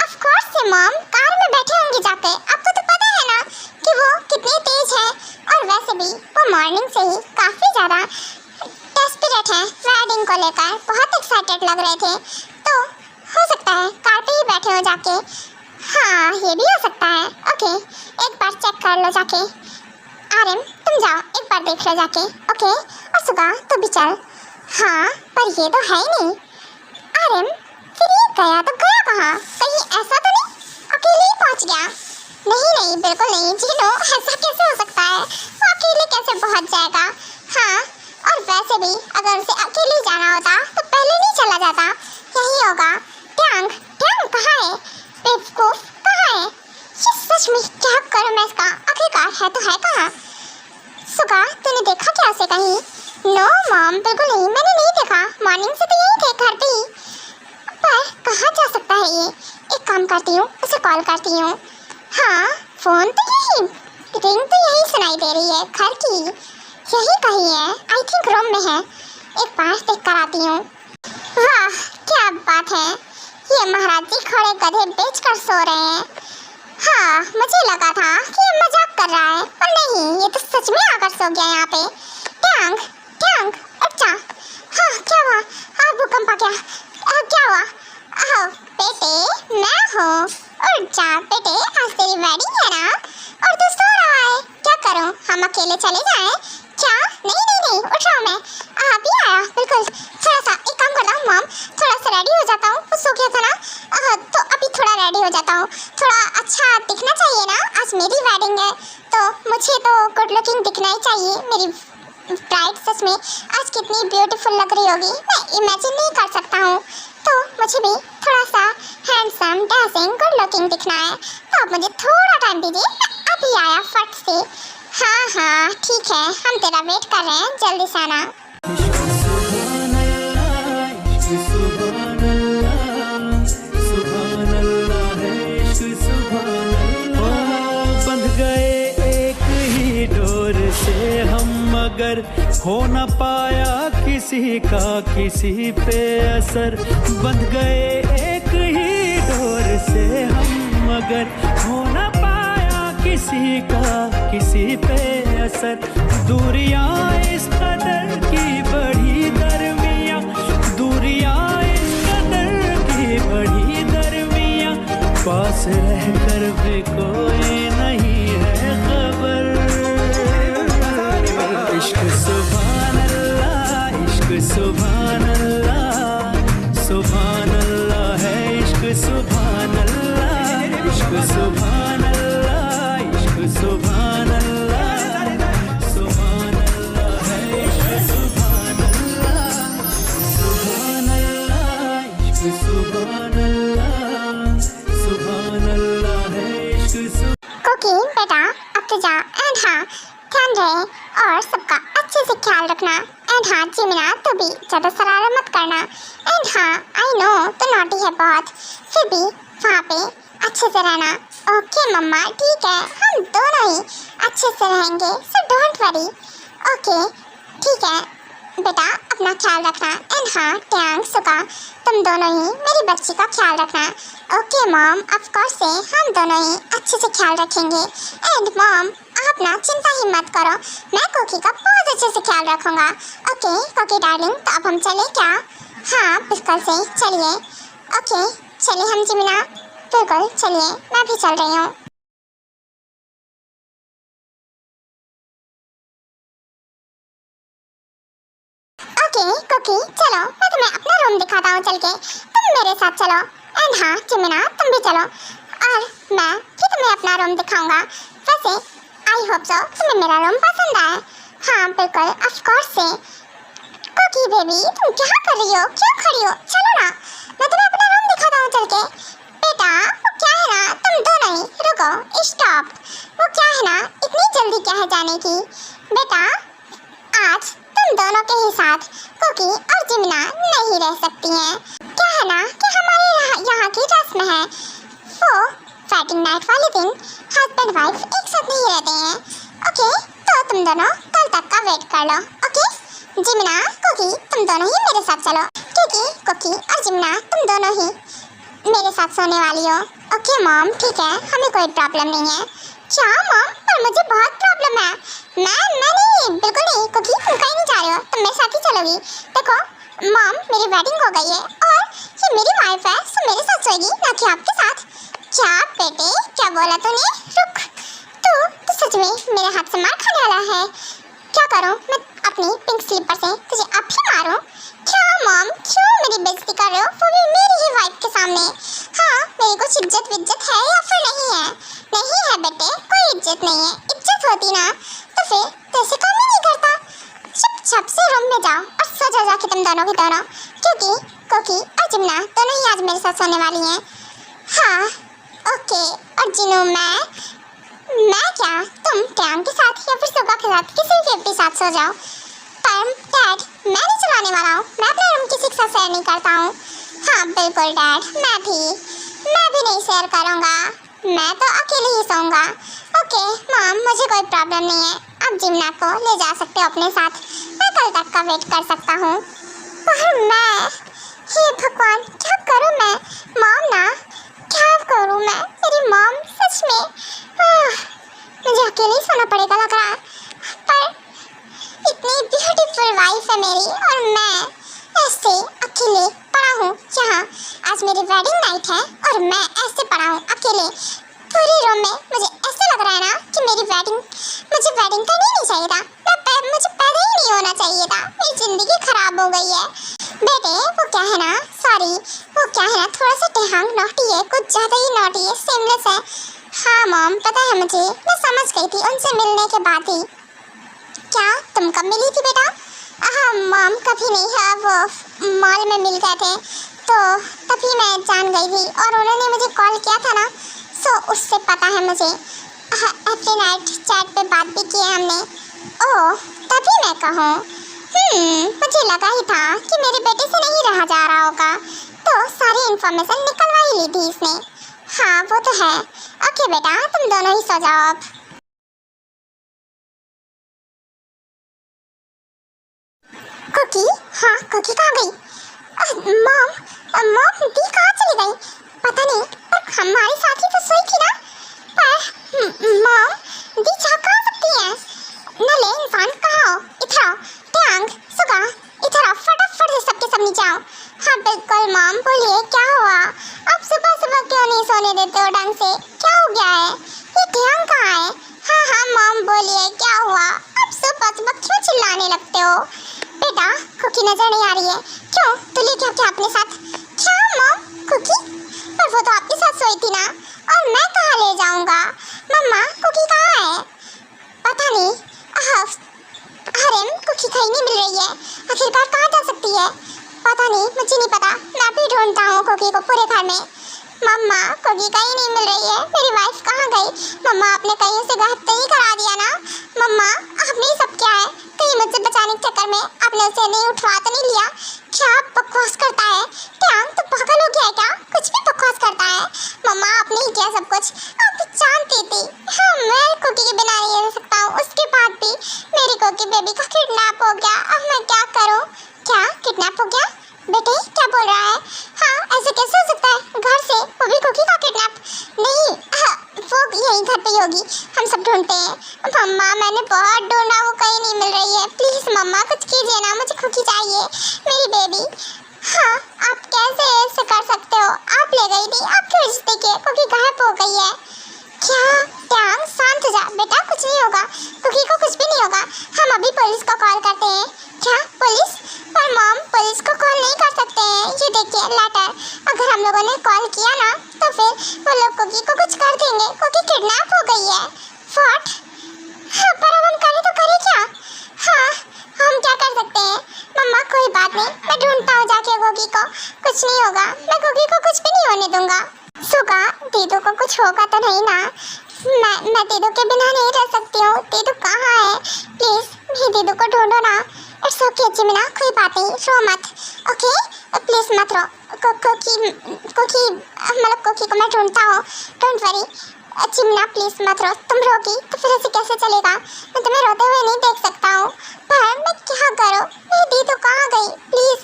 [SPEAKER 1] ऑफ कोर्स से मॉम, कार में बैठे होंगे जाके। आपको तो पता है ना कि वो कितनी तेज है, और वैसे भी वो मॉर्निंग से ही काफ़ी ज़्यादा डेस्परेट है वेडिंग को लेकर, बहुत एक्साइटेड लग रहे थे। तो हो सकता है कार पे ही बैठे हो जाके। हाँ ये भी हो सकता है। ओके एक बार चेक कर लो जाके। आर्यन तुम जाओ एक बार देख लो जाके। ओके, और सुगा तू भी चल। हाँ पर ये तो है ही नहीं। आर्यन फिर ये गया तो गया कहाँ? कहीं ऐसा तो नहीं अकेले ही पहुँच गया? नहीं बिल्कुल नहीं जीनू, ऐसा कैसे हो सकता है? वो अकेले कैसे पहुँच जाएगा? हाँ और वैसे भी अगर उसे अकेले जाना होता तो पहले नहीं चला जाता। यही होगा। ट्यांग कहाँ है? बेवकूफ कहाँ है? ये सच में क्या करूँ मैं इसका? आखिरकार है तो है कहाँ? सुगा तूने देखा क्या उसे कहीं? नो मॉम बिल्कुल नहीं, मैंने नहीं देखा। मॉर्निंग से तो यही थे घर पे ही। पर कहाँ जा सकता है ये? एक काम करती हूँ, उसे कॉल करती हूँ। हाँ फोन तो यही, रिंग तो यही सुनाई दे रही है घर की, यही कहीं है। आई थिंक रूम में है, एक बार देख कर आती हूँ। वाह क्या बात है, ये महाराज जी खड़े गधे बेच कर सो रहे हैं। हाँ मुझे लगा था कि ये मजाक कर रहा है, पर नहीं ये तो सच में आकर सो गया यहाँ पे। ट्यांग उठ जा। हाँ क्या हुआ? भूकंप आ गया। क्या हुआ? बेटे मैं हूँ, उठ जा बेटे, आज तेरी वेडिंग है ना और तू सो रहा है। क्या करूँ, हम अकेले चले जाएं क्या? नहीं उठ रहा हूँ मैं, अभी आया बिल्कुल। थोड़ा सा एक काम करता हूँ मॉम, थोड़ा सा रेडी हो जाता हूँ। वो सो गया था ना, तो अभी थोड़ा रेडी हो जाता हूँ। थोड़ा अच्छा दिखना चाहिए ना, आज मेरी वेडिंग है तो मुझे तो गुड लुकिंग दिखना ही चाहिए। मेरी ब्राइड सच में आज कितनी ब्यूटीफुल लग रही होगी, मैं इमेजिन नहीं कर सकता हूँ। तो मुझे भी थोड़ा सा हैंडसम डैशिंग गुड लुकिंग दिखना है, तो आप मुझे थोड़ा टाइम दीजिए, मैं अभी आया फट से। हाँ ठीक है, हम तेरा वेट कर रहे हैं, जल्दी से आना।
[SPEAKER 3] बंध गए एक ही डोर से हम, मगर हो न पाया किसी का किसी पे असर। बंध गए एक ही डोर से हम, मगर हो न पाया किसी का किसी पे असर। दूरियां इस कदर की बढ़ी दरमियां, दूरियां इस कदर की बढ़ी दरमियां, पास रहकर भी कोई नहीं है खबर। इश्क सुभान अल्लाह, इश्क सुभान अल्लाह, सुभान अल्लाह है इश्क सुभान अल्लाह, इश्क सुभान अल्लाह, इश्क सुभान अल्लाह, सुभान
[SPEAKER 1] एंड हाँ, ध्यान रहे और सबका अच्छे से ख्याल रखना। एंड हाँ जिमिना, तू भी ज़्यादा शरारत मत करना। एंड हाँ, आई नो तो नॉटी है बहुत, फिर भी वहाँ पे अच्छे से रहना। ओके मम्मा, ठीक है, हम दोनों ही अच्छे से रहेंगे, सो डोंट वरी। ओके ठीक है बेटा, अपना ख्याल रखना। एंड हाँ टैंग, सुका, तुम दोनों ही मेरी बच्ची का ख्याल रखना। ओके मॉम, ऑफ कोर्स से हम दोनों ही अच्छे से ख्याल रखेंगे। एंड मॉम, आप ना चिंता ही मत करो, मैं कोकी का बहुत अच्छे से ख्याल रखूँगा। ओके कोकी डार्लिंग, तो अब हम चले क्या? हाँ बिल्कुल से चलिए। ओके चलिए हम जिमिना, बिल्कुल चलिए, मैं भी चल रही हूँ। ओके कोकी, चलो मैं तुम्हें अपना रूम दिखाता हूँ चल के, तुम मेरे साथ चलो। एंड हाँ जिमिना, तुम भी चलो और मैं भी तुम्हें अपना रूम दिखाऊंगा। वैसे आई होप सो तुम्हें मेरा रूम पसंद आए। हाँ बिल्कुल, ऑफ कोर्स से। कोकी बेबी, तुम क्या कर रही हो, क्यों खड़ी हो? चलो ना, मैं तुम्हें अपना रूम दिखाता हूँ चल के। बेटा वो क्या है ना, तुम दोनों ही रुको, स्टॉप। वो क्या है ना, इतनी जल्दी क्या है जाने की? बेटा आज तुम दोनों के ही साथ कोकी और जिमिना नहीं रह सकती हैं। क्या है ना कि हमारे यहाँ की रस्म है, वो वेडिंग नाइट वाले दिन हस्बैंड वाइफ एक साथ नहीं रहते हैं। ओके तो तुम दोनों कल तक का वेट कर लो। ओके जिमिना, कोकी, तुम दोनों ही मेरे साथ चलो, क्योंकि कोकी और जिमिना तुम दोनों ही मेरे साथ सोने वाली हो। ओके मॉम, ठीक है, हमें कोई प्रॉब्लम नहीं है। क्या मॉम, पर मुझे बहुत प्रॉब्लम है। मैं नहीं, बिल्कुल नहीं कोकी, तुम कहीं नहीं जा रहे हो, तुम मेरे साथ ही चलोगी। देखो मॉम, मेरी वेडिंग हो गई है और ये मेरी वाइफ है, सो मेरे साथ सोएगी, ना कि आपके साथ। क्या बेटे, क्या बोला तूने? रुक, तू सच में मेरे हाथ से मार खाने वाला है। क्या करूं मैं अपनी पिंक स्लीपर से तुझे अब ही मारूं? क्या मॉम, क्यों मेरी बेइज्जती कर रहे हो, वो भी मेरी ही वाइफ के सामने? हाँ, मेरी कुछ इज्जत विज्जत है या फिर नहीं है? नहीं है बेटे, कोई इज्जत नहीं है। इज्जत होती ना तो फिर कैसे काम ही नहीं करता। चुपचाप से रूम में जाओ और सो जाओ जाके तुम दोनों के दोनों, क्योंकि कोकी और जिमिना दोनों ही आज मेरे साथ सोने वाली हैं। हाँ ओके, और जिनू मैं क्या, तुम टैंग के साथ या फिर सुगा के साथ किसी के साथ सो जाओ। पर डैड, मैं नहीं चलाने वाला हूँ, मैं अपना रूम किसी के साथ शेयर नहीं करता हूँ। हाँ बिल्कुल डैड, मैं भी नहीं शेयर करूँगा, मैं तो अकेले ही सोऊंगा। ओके मॉम, मुझे कोई प्रॉब्लम नहीं है, आप जिमिना को ले जा सकते हो अपने साथ, मैं कल तक का वेट कर सकता हूँ। पर मैं, हे भगवान, क्या करूँ मैं? मॉम ना, क्या करूँ मैं? मेरी मॉम सच में मुझे अकेले ही सोना पड़ेगा लग रहा है। पर इतनी ब्यूटीफुल वाइफ है मेरी और मैं ऐसे अकेले पड़ा हूँ यहाँ। आज मेरी वेडिंग नाइट है और मैं ऐसे पड़ा हूँ अकेले पूरे रूम में। मुझे ऐसे लग रहा है ना कि मुझे वेडिंग करनी नहीं चाहिए था, मुझे पैदा ही नहीं होना चाहिए था, मेरी ज़िंदगी खराब हो गई है। बेटे वो क्या है ना, सॉरी, वो क्या है ना, थोड़ा सा टेहांग नॉटी है, कुछ ज़्यादा ही नॉटी है, सेमलेस है। हाँ मॉम, पता है मुझे, मैं समझ गई थी उनसे मिलने के बाद ही। क्या तुम कब मिली थी बेटा? हाँ मॉम, कभी नहीं है, वो मॉल में मिल गए थे तो तभी मैं जान गई थी और उन्होंने मुझे कॉल किया था ना, सो उससे पता है मुझे। एवरी नाइट चैट पे बात भी की है हमने। ओह तभी मैं कहूँ, मुझे लगा ही था कि मेरे बेटे से नहीं रहा जा रहा होगा, तो सारी इन्फॉर्मेशन निकलवा ही ली थी इसने। हाँ वो तो है। ओके बेटा, तुम दोनों ही सो जाओ अब। कुकी, हाँ कुकी कहाँ गई? मॉम दी कहाँ चली गई? पता नहीं, पर हमारे साथ ही तो सोई थी ना। पर मॉम, दी जा कहाँ सकती है? नले इंसान कहाँ हो? इधर आओ, टैंग, सुगा, इधर आओ, फटाफट से सबके सब नीचे आओ। हाँ बिल्कुल मॉम, बोलिए क्या हुआ? आप सुबह सुबह क्यों नहीं सोने देते हो ढंग से? क्या हो गया है? ये टैंग कहाँ है? हाँ मॉम बोलिए क्या हुआ? आप सुबह सुबह क्यों चिल्लाने लगते हो? बेटा कुकी नजर नहीं आ रही है, क्यों तू ले क्या अपने साथ? क्या मॉम, कुकी? पर वो तो आपके साथ सोई थी ना, और मैं कहाँ ले जाऊँगा? मम्मा कुकी कहाँ है? पता नहीं। हरेम, कुकी कहीं नहीं मिल रही है, आखिरकार कहाँ जा सकती है? पता नहीं, मुझे नहीं पता, मैं भी ढूंढता हूँ कुकी को पूरे घर में। मम्मा कुकी कहीं नहीं मिल रही है, मेरी वाइफ कहाँ गई? मम्मा आपने कहीं से घर नहीं करा दिया ना? आपने उसे नहीं उठवा तो नहीं लिया? क्या बकवास करता है ट्यांग, तो पागल हो गया है क्या? कुछ भी बकवास करता है। मम्मा आपने ही किया सब कुछ, आप जानती थी। हाँ, मैं कुकी के बिना नहीं रह सकता हूँ, उसके बाद भी मेरी कुकी बेबी का किडनैप हो गया। अब मैं क्या करूँ? क्या किडनैप हो गया? बेटे क्या बोल रहा है? हाँ, ऐसे कैसे हो सकता है? घर से, वो भी कुकी का किडनैप? नहीं, हाँ, वो यहीं घर पे ही होगी, हम सब ढूंढते हैं। मम्मा मैंने बहुत ढूंढा, वो कहीं नहीं मिल रही है। प्लीज मम्मा कुछ कीजिए ना, मुझे कुकी चाहिए, मेरी बेबी। हाँ, आप कैसे ऐसे कर सकते हो? आप ले गई थी, आपके रिश्ते की कुकी गायब हो गई है। क्या ट्यांग, शांत हो जा बेटा, कुछ नहीं होगा, कुकी को कुछ भी नहीं होगा। हम अभी पुलिस को कॉल करते हैं। क्या पुलिस? पर मॉम, पुलिस को कॉल नहीं कर सकते हैं। ये देखिए लेटर, अगर हम लोगों ने कॉल किया ना तो फिर वो लोग कुकी को कुछ कर देंगे। कुकी किडनैप हो गई है। व्हाट? हाँ, पर अब हम करें तो करें क्या? हाँ, हम क्या कर सकते हैं? मम्मा कोई बात नहीं, मैं ढूंढता हूँ जाके कुकी को, कुछ नहीं होगा, मैं कुकी को कुछ भी नहीं होने दूंगा। सुगा, दीदू को कुछ होगा तो नहीं ना? मैं दीदू के बिना नहीं रह सकती हूँ। दीदू कहाँ है? प्लीज मेरी दीदू को ढूंढो ना। इट्स ओके जिमिना, कोई बात नहीं, रो मत, ओके? प्लीज मत रो। कुकी मतलब कुकी को मैं ढूंढता हूँ, डोंट वरी। चिमना प्लीज मत रो, तुम रोगी तो फिर ऐसे कैसे चलेगा? मैं तुम्हें रोते हुए नहीं देख सकता हूँ। पर मैं क्या करूँ? मेरी दीदू कहाँ गई? प्लीज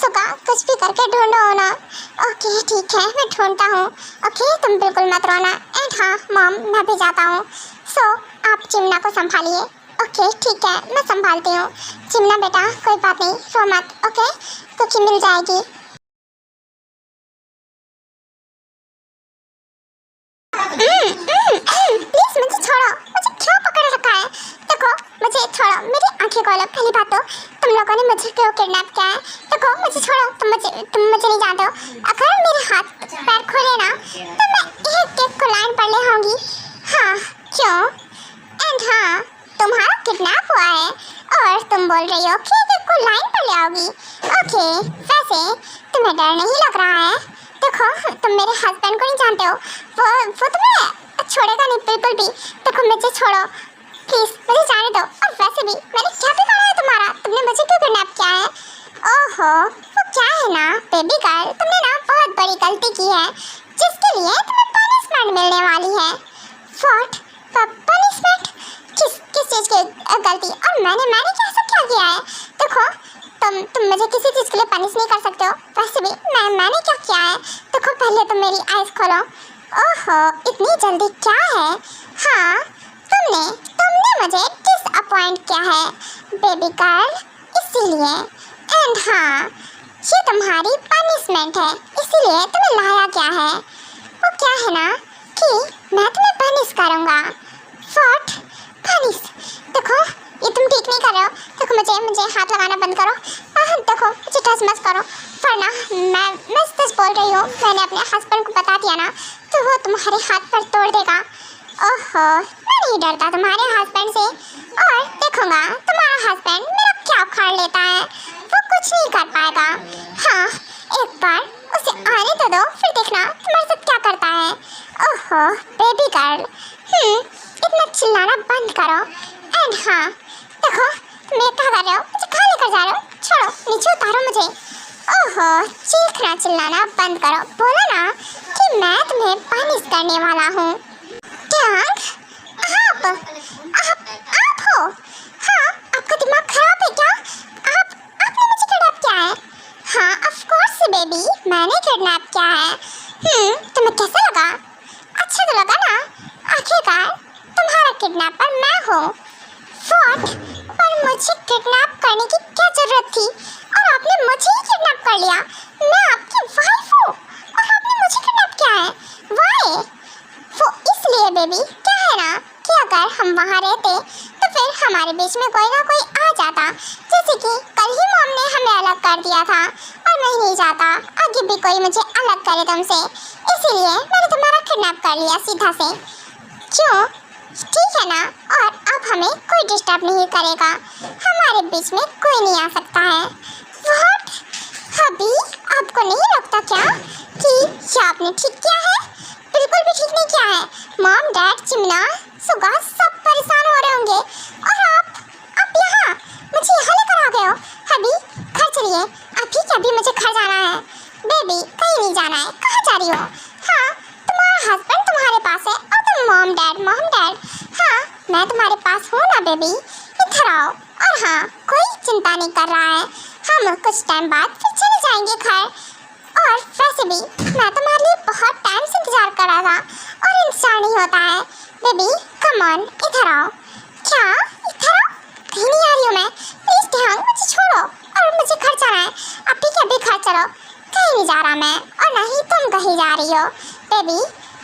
[SPEAKER 1] सुगा, कुछ भी करके ढूंढो ना। ओके ठीक है, मैं ढूंढता हूँ, ओके? तुम बिल्कुल मत रोना। एंड हाँ मॉम, मैं भी जाता हूँ। सो आप चिमना को संभालिए। ओके ठीक है, मैं संभालती हूँ। चिमना बेटा कोई बात नहीं, रो मत, ओके? कुकी मिल जाएगी। प्लीज मुझे छोड़ो, मुझे क्यों पकड़ रखा है? देखो मुझे छोड़ो, मेरी आंखें खोलो। पहली बात तो तुम लोगों ने मुझे क्यों किडनैप किया है? देखो मुझे छोड़ो, तुम मुझे नहीं जानते हो। अगर मेरे हाथ पैर खोले ना तो मैं एक को लाइन पढ़ ले होंगी। हाँ क्यों? एंड हाँ, तुम्हारा किडनैप हुआ है और तुम बोल रही हो कि एक को लाइन पढ़ ले आओगी। ओके, वैसे तुम्हें डर नहीं लग रहा है? देखो तुम मेरे हस्बैंड को नहीं जानते हो, वो तुम्हें छोड़ेगा नहीं बिल्कुल भी। देखो मुझे छोड़ो प्लीज, मुझे जाने दो। और वैसे भी मैंने क्या बिगाड़ा है तुम्हारा? तुमने मुझे क्यों किडनैप किया है? ओहो, वो क्या है ना बेबी गर्ल, तुमने ना बहुत बड़ी गलती की है जिसके लिए तुम्हें पनिशमेंट मिलने वाली है। व्हाट? पनिशमेंट? किस चीज़ की गलती? और मैंने कैसा क्या किया है? देखो तुम मुझे किसी चीज़ के लिए पनिश नहीं कर सकते हो। वैसे भी मैंने क्या किया है? देखो पहले तुम मेरी आइज़ खोलो। ओहो, इतनी जल्दी क्या है? हाँ, तुमने मुझे डिसअपॉइंट किया है बेबी गर्ल, इसीलिए। एंड हाँ, ये तुम्हारी पनिशमेंट है, इसीलिए तुम्हें लाया क्या है? वो क्या है ना कि मैं तुम्हें पनिश करूँगा। व्हाट? पनिश? देखो ये तुम ठीक नहीं कर रहे हो। देखो मुझे हाथ लगाना बंद करो। देखो मुझे टच मत करो, वरना मैं सच बोल रही हूँ, मैंने अपने हस्बैंड को बता दिया ना तो वो तुम्हारे हाथ पर तोड़ देगा। ओहो, मैं नहीं डरता तुम्हारे हस्बैंड से, और देखूंगा तुम्हारा हस्बैंड मेरा क्या उखाड़ लेता है। वो कुछ नहीं कर पाएगा। हाँ, एक बार उसे आने तो दो, फिर देखना तुम्हारे साथ क्या करता है। ओहो बेबी गर्ल, इतना चिल्लाना बंद करो। एंड हाँ देखो, तुम ये क्या कर रहे हो? मुझे कहाँ लेकर जा रहे हो? छोड़ो, नीचे उतारो मुझे। ओहो, चीखना चिल्लाना बंद करो। बोला ना कि मैं तुम्हें पनिश करने वाला हूँ। ट्यांग, आप हो? हाँ, आपका दिमाग खराब है क्या? आपने मुझे किडनैप किया है? हाँ ऑफ कोर्स बेबी, मैंने किडनैप किया है। तुम्हें कैसा लगा? अच्छा तो लगा ना? आखिरकार तुम्हारा किडनैपर मैं हूँ। व्हाट? पर मुझे किडनैप करने की क्या जरूरत थी? और आपने मुझे ही किडनैप कर लिया। मैं आपकी वाइफ हूँ और आपने मुझे किडनैप किया है। वाई? वो इसलिए बेबी, क्या है ना कि अगर हम वहाँ रहते तो फिर हमारे बीच में कोई ना कोई आ जाता। जैसे कि कल ही मॉम ने हमें अलग कर दिया था, और मैं नहीं चाहता आगे भी कोई मुझे अलग करे तुमसे, इसीलिए मैंने तुम्हारा किडनैप कर लिया सीधा से। क्यों? ठीक है ना? और अब हमें कोई डिस्टर्ब नहीं करेगा, हमारे बीच में कोई नहीं आ सकता है। व्हाट? अभी आपको नहीं लगता क्या कि ये आपने ठीक किया है? बिल्कुल भी ठीक नहीं किया है। मॉम, डैड, चिमना, सुगा सब परेशान हो रहे होंगे, और आप यहाँ मुझे यहाँ लेकर आ गए हो। अभी बेबी इधर आओ। और हाँ, कोई चिंता नहीं कर रहा है, हम कुछ टाइम बाद फिर चले जाएंगे घर। और वैसे भी मैं तुम्हारे लिए बहुत टाइम से इंतजार कर रहा था और इंतजार नहीं होता है। बेबी कम ऑन, इधर आओ। क्या इधर आओ? कहीं नहीं आ रही हूँ मैं, प्लीज ध्यान, मुझे छोड़ो और मुझे घर जाना है। अभी के अभी घर चलो। कहीं नहीं जा रहा मैं, और ना ही तुम कहीं जा रही हो। बेबी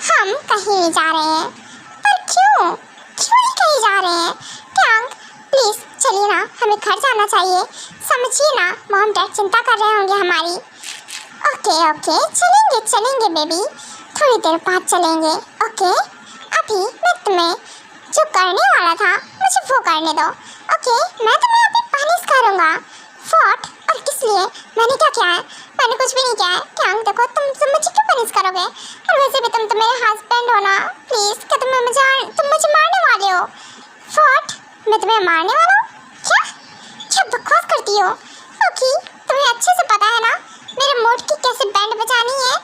[SPEAKER 1] हम कहीं नहीं जा रहे हैं। पर क्यों क्यों नहीं कहीं जा रहे हैं? टैंग प्लीज चलिए ना, हमें घर जाना चाहिए। समझिए ना, मॉम डैड चिंता कर रहे होंगे हमारी। ओके ओके चलेंगे चलेंगे बेबी, थोड़ी देर बाद चलेंगे। ओके अभी मैं तुम्हें जो करने वाला था मुझे वो करने दो। ओके मैं तुम्हें अभी पनिश करूँगा। व्हाट? और किस लिए? मैंने क्या किया है? मैंने कुछ भी नहीं किया है। क्या देखो, तुम मुझे क्यों पनिश करोगे? और वैसे भी तुम तो मेरे हस्बैंड हो ना। प्लीज क्या तुम मुझे मारने वाले हो? व्हाट? मैं तुम्हें मारने वाला हूँ? क्या क्या बकवास करती हो? ओके तुम्हें अच्छे से पता है ना मेरे मूड की कैसे बैंड बजानी है।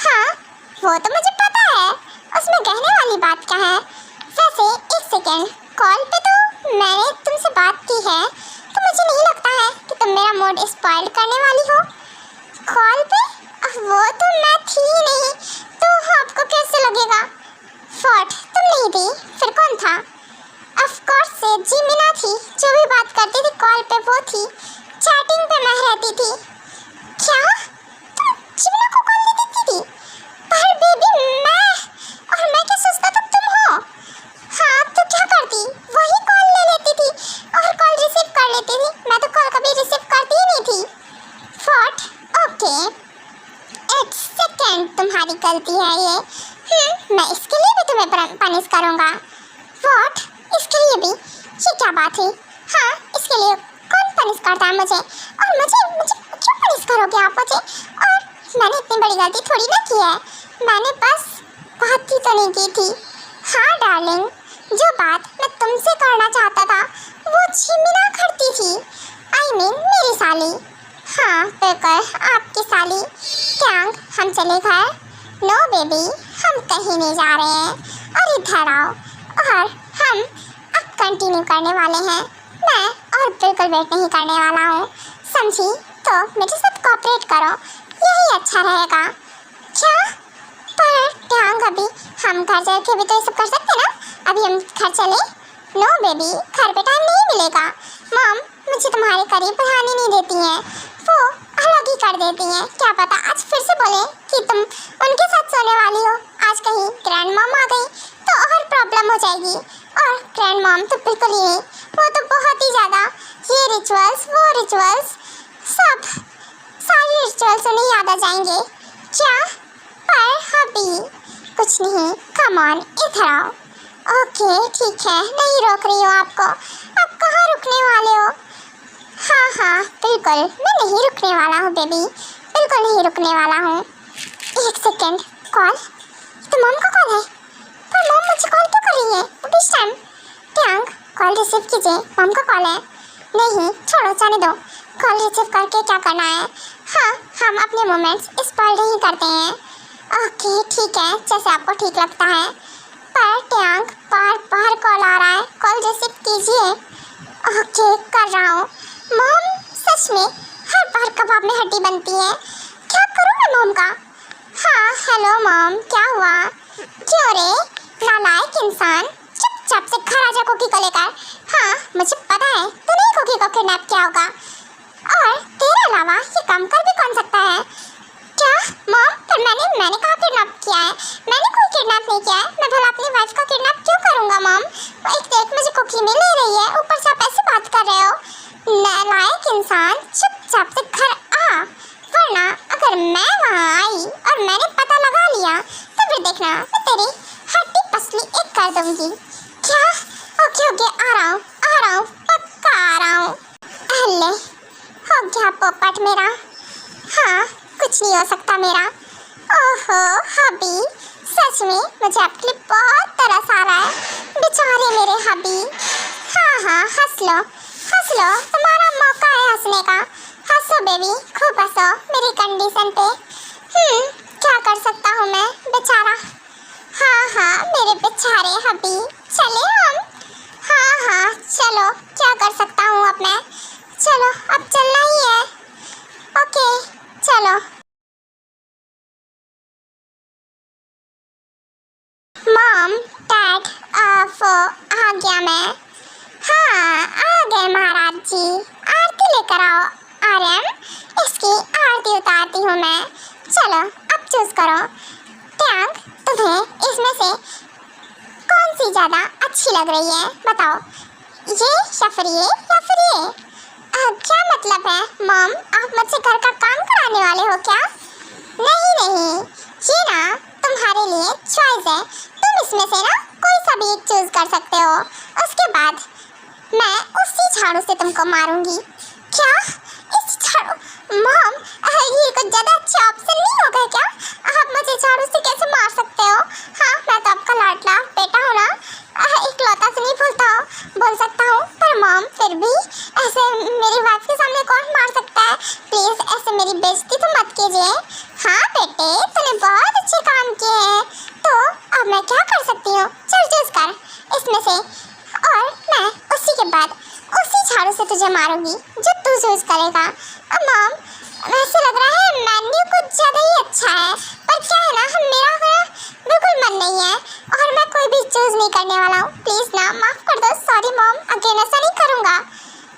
[SPEAKER 1] हाँ वो तो मुझे पता है, उसमें कहने वाली बात क्या है? वैसे एक सेकेंड, कॉल पे तो मैंने तुमसे बात की है, तो मुझे नहीं लगता है कि तुम मेरा मूड स्पॉइल करने वाली हो। कॉल पे वो तो मैं थी नहीं, तो आपको कैसे लगेगा? व्हाट? तुम नहीं थी, फिर कौन था? ऑफ कोर्स से जिमिना थी, जो भी बात करती थी कॉल पे वो थी। चैटिंग पे मैं रहती थी। क्या तुम जिमिना को कॉल नहीं देती थी? पर बेबी मैं क्या सोचता था तुम हो। हाँ तो क्या करती? वही कॉल ले लेती थी और कॉल रिसीव कर लेती थी। मैं तो कॉल कभी रिसीव करती ही नहीं थी। व्हाट? ओके एक सेकेंड, तुम्हारी गलती है ये। मैं इसके लिए भी तुम्हें पनिश करूँगा। व्हाट? इसके लिए भी? ये क्या बात है? हाँ इसके लिए कौन पनिश करता है मुझे? और मुझे क्यों पनिश करोगे आप मुझे? और मैंने इतनी बड़ी गलती थोड़ी ना की है, मैंने बस बात ही तो नहीं की थी। हाँ डार्लिंग, जो बात मैं तुमसे करना चाहता था वो जिमिना करती थी। आई मीन मेरी साली। हाँ बिल्कुल आपकी साली। टैंग हम चले घर? नो बेबी हम कहीं नहीं जा रहे हैं, और इधर आओ। और हम अब कंटिन्यू करने वाले हैं। मैं और बिल्कुल वेट नहीं करने वाला हूँ, समझी? तो मेरे साथ कोऑपरेट करो, यही अच्छा रहेगा। क्या? पर टैंग अभी हम घर जाके भी तो ये सब कर सकते ना। अभी हम घर चले? नो बेबी घर पे टाइम नहीं मिलेगा। मॉम मुझे तुम्हारे करीब रहने नहीं देती हैं, वो अलग ही कर देती हैं। क्या पता आज फिर से बोले कि तुम उनके साथ सोने वाली हो। आज कहीं ग्रैंड मॉम आ गई तो और प्रॉब्लम हो जाएगी। और ग्रैंड मॉम तो बिल्कुल ही नहीं, वो तो बहुत ही ज़्यादा ये रिचुअल्स वो रिचुअल्स सब सारे रिचुअल्स उन्हें याद आ जाएंगे। क्या? पर अभी कुछ नहीं, कम ऑन इधर आओ। ओके ठीक है, नहीं रोक रही हूँ आपको। आप कहाँ रुकने वाले हो? हाँ हाँ बिल्कुल, मैं नहीं रुकने वाला हूँ बेबी, बिल्कुल नहीं रुकने वाला हूँ। एक सेकेंड, कॉल? तो मॉम का कॉल है। पर मॉम मुझे कॉल क्यों कर रही है इस टाइम? टैंग कॉल रिसीव कीजिए, मॉम का कॉल है। नहीं छोड़ो, जाने दो, कॉल रिसीव करके क्या करना है। हाँ हम अपने मोमेंट्स स्पॉइल नहीं करते हैं। ओके ठीक है, जैसे आपको ठीक लगता है। पर टैंग बार बार कॉल आ रहा है, कॉल रिसीव कीजिए। ओके कर रहा हूँ। मॉम सच में हर बार कबाब में हड्डी बनती है, क्या करूँ मैं मॉम का? हाँ हेलो मॉम, क्या हुआ? क्यों रे नालायक इंसान, चुपचाप से घर आ जा कुकी को लेकर। हाँ मुझे पता है तूने कुकी को किडनैप किया होगा, और तेरे अलावा ये काम कर भी कौन सकता है? क्या मॉम? पर मैंने कहाँ किडनैप किया है? मैंने कोई किडनैप नहीं किया है। मैं भला अपनी वाइफ का किडनैप क्यों करूँगा मॉम? एक देख मुझे कुकी मिल नहीं रही है, ऊपर से आप ऐसे बात कर रहे हो। नालायक इंसान, चुपचाप से घर आ, वरना अगर मैं वहाँ आई और मैंने पता लगा लिया तो फिर देखना मैं तेरी हड्डी पसली एक कर दूंगी। क्या? ओके ओके आ रहा हूँ पक्का आ रहा हूँ। अल्ले हो गया पोपट मेरा। हाँ कुछ नहीं हो सकता मेरा। ओहो हबी, सच में मुझे आपके लिए बहुत तरस आ रहा है, बेचारे मेरे हबी। हाँ हंस लो, तुम्हारा मौका है हंसने का। हंसो बेबी, खूब हंसो मेरी कंडीशन पे। क्या कर सकता हूँ मैं बेचारा। हाँ मेरे बेचारे हबी, चले हम। हाँ हाँ चलो, क्या कर सकता हूँ अब मैं। चलो अब चलना ही है। ओके चलो। मॉम डैड आ गया मैं। हाँ आ गए महाराज जी, आरती लेकर आओ। आर्यन, इसकी आरती उतारती हूँ मैं। चलो अब चूज करो। टैंक, तुम्हें इसमें से कौन सी ज़्यादा अच्छी लग रही है बताओ, ये या फिर ये या फिर ये? क्या मतलब है मॉम, आप मुझसे घर का काम कराने वाले हो क्या? नहीं नहीं, ये ना तुम्हारे लिए चॉइस है, तुम इसमें से ना कोई सा भी एक चूज कर सकते हो। उसके बाद मैं उसी झाड़ू से तुमको मारूंगी। क्या? इस झाड़ू? मॉम, ये कुछ ज़्यादा अच्छा ऑप्शन नहीं होगा क्या? आप मुझे झाड़ू से कैसे मार सकते हो? हाँ मैं तो आपका लाडला बेटा हूँ ना, इकलौता से नहीं बोल सकता हूँ। पर मॉम फिर भी ऐसे मेरी वाइफ के सामने कौन मार सकता है? प्लीज़ ऐसे मेरी बेइज्जती तो मत कीजिए। हाँ बेटे, तूने बहुत अच्छे काम किए हैं, तो अब मैं क्या कर सकती हूँ? चल चूज कर इसमें से, और मैं उसी के बाद उसी झाड़ू से तुझे मारूंगी जो तू चूज करेगा। अब मॉम, वैसे लग रहा है मेन्यू कुछ ज़्यादा ही अच्छा है, पर क्या है ना मेरा बिल्कुल मन नहीं है और मैं कोई भी चूज नहीं करने वाला हूँ। प्लीज़ ना माफ़ कर दो। सॉरी मॉम, अगेन ऐसा नहीं करूँगा।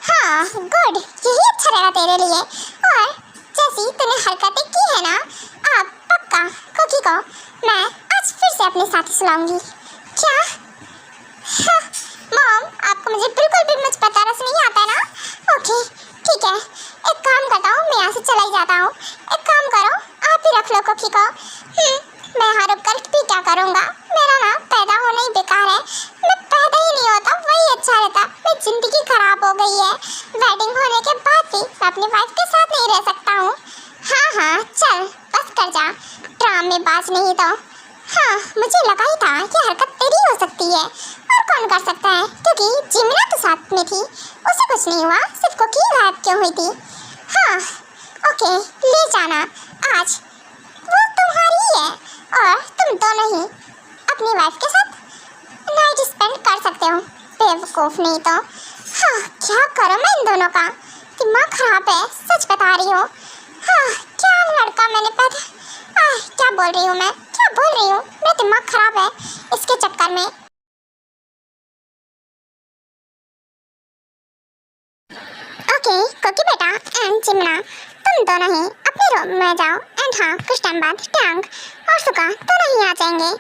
[SPEAKER 1] हाँ गुड, यही अच्छा रहेगा तेरे लिए। और जैसी तूने हरकतें की है ना, अब पक्का कुकी को मैं आज फिर से अपने साथ सुलाऊंगी। क्या? हाँ, मॉम, आपको मुझे बिल्कुल भी मुझ पर तरस नहीं आता है ना? ओके ठीक है, एक काम करता हूँ, मैं यहाँ से चला ही जाता हूँ। एक काम करो, आप ही रख लो कुकी को। मैं यहाँ रुक कर भी क्या करूँगा? मेरा ना पैदा होना ही बेकार है, मैं पैदा ही नहीं होता वही अच्छा रहता। मेरी ज़िंदगी खराब हो गई है, वेडिंग होने के बाद भी मैं अपनी वाइफ के साथ नहीं रह सकता हूँ। हाँ हाँ चल बस कर जा, ड्रामेबाज नहीं तो। हाँ मुझे लगा ही था कि हरकत तेरी हो सकती है, और कौन कर सकता है, क्योंकि जिमिना तो साथ में थी, उसे कुछ नहीं हुआ, सिर्फ कुकी गायब क्यों हुई थी। हाँ ओके, ले जाना, आज वो तुम्हारी ही है और तुम दोनों ही अपनी वाइफ के साथ नाइट स्पेंड कर सकते हो। बेवकूफ़ नहीं तो। हाँ क्या करूँ मैं इन दोनों का, दिमाग खराब है, सच बता रही हूँ। हाँ क्या लड़का मैंने पैदा, क्या बोल रही हूँ मैं, क्या बोल रही हूँ, मेरा दिमाग खराब है इसके चक्कर में। ओके कुकी बेटा एंड जिमना, तुम दोनों ही अपने रूम में जाओ, एंड हाँ कुछ टाइम बाद टैंक और सुका दोनों ही आ जाएंगे।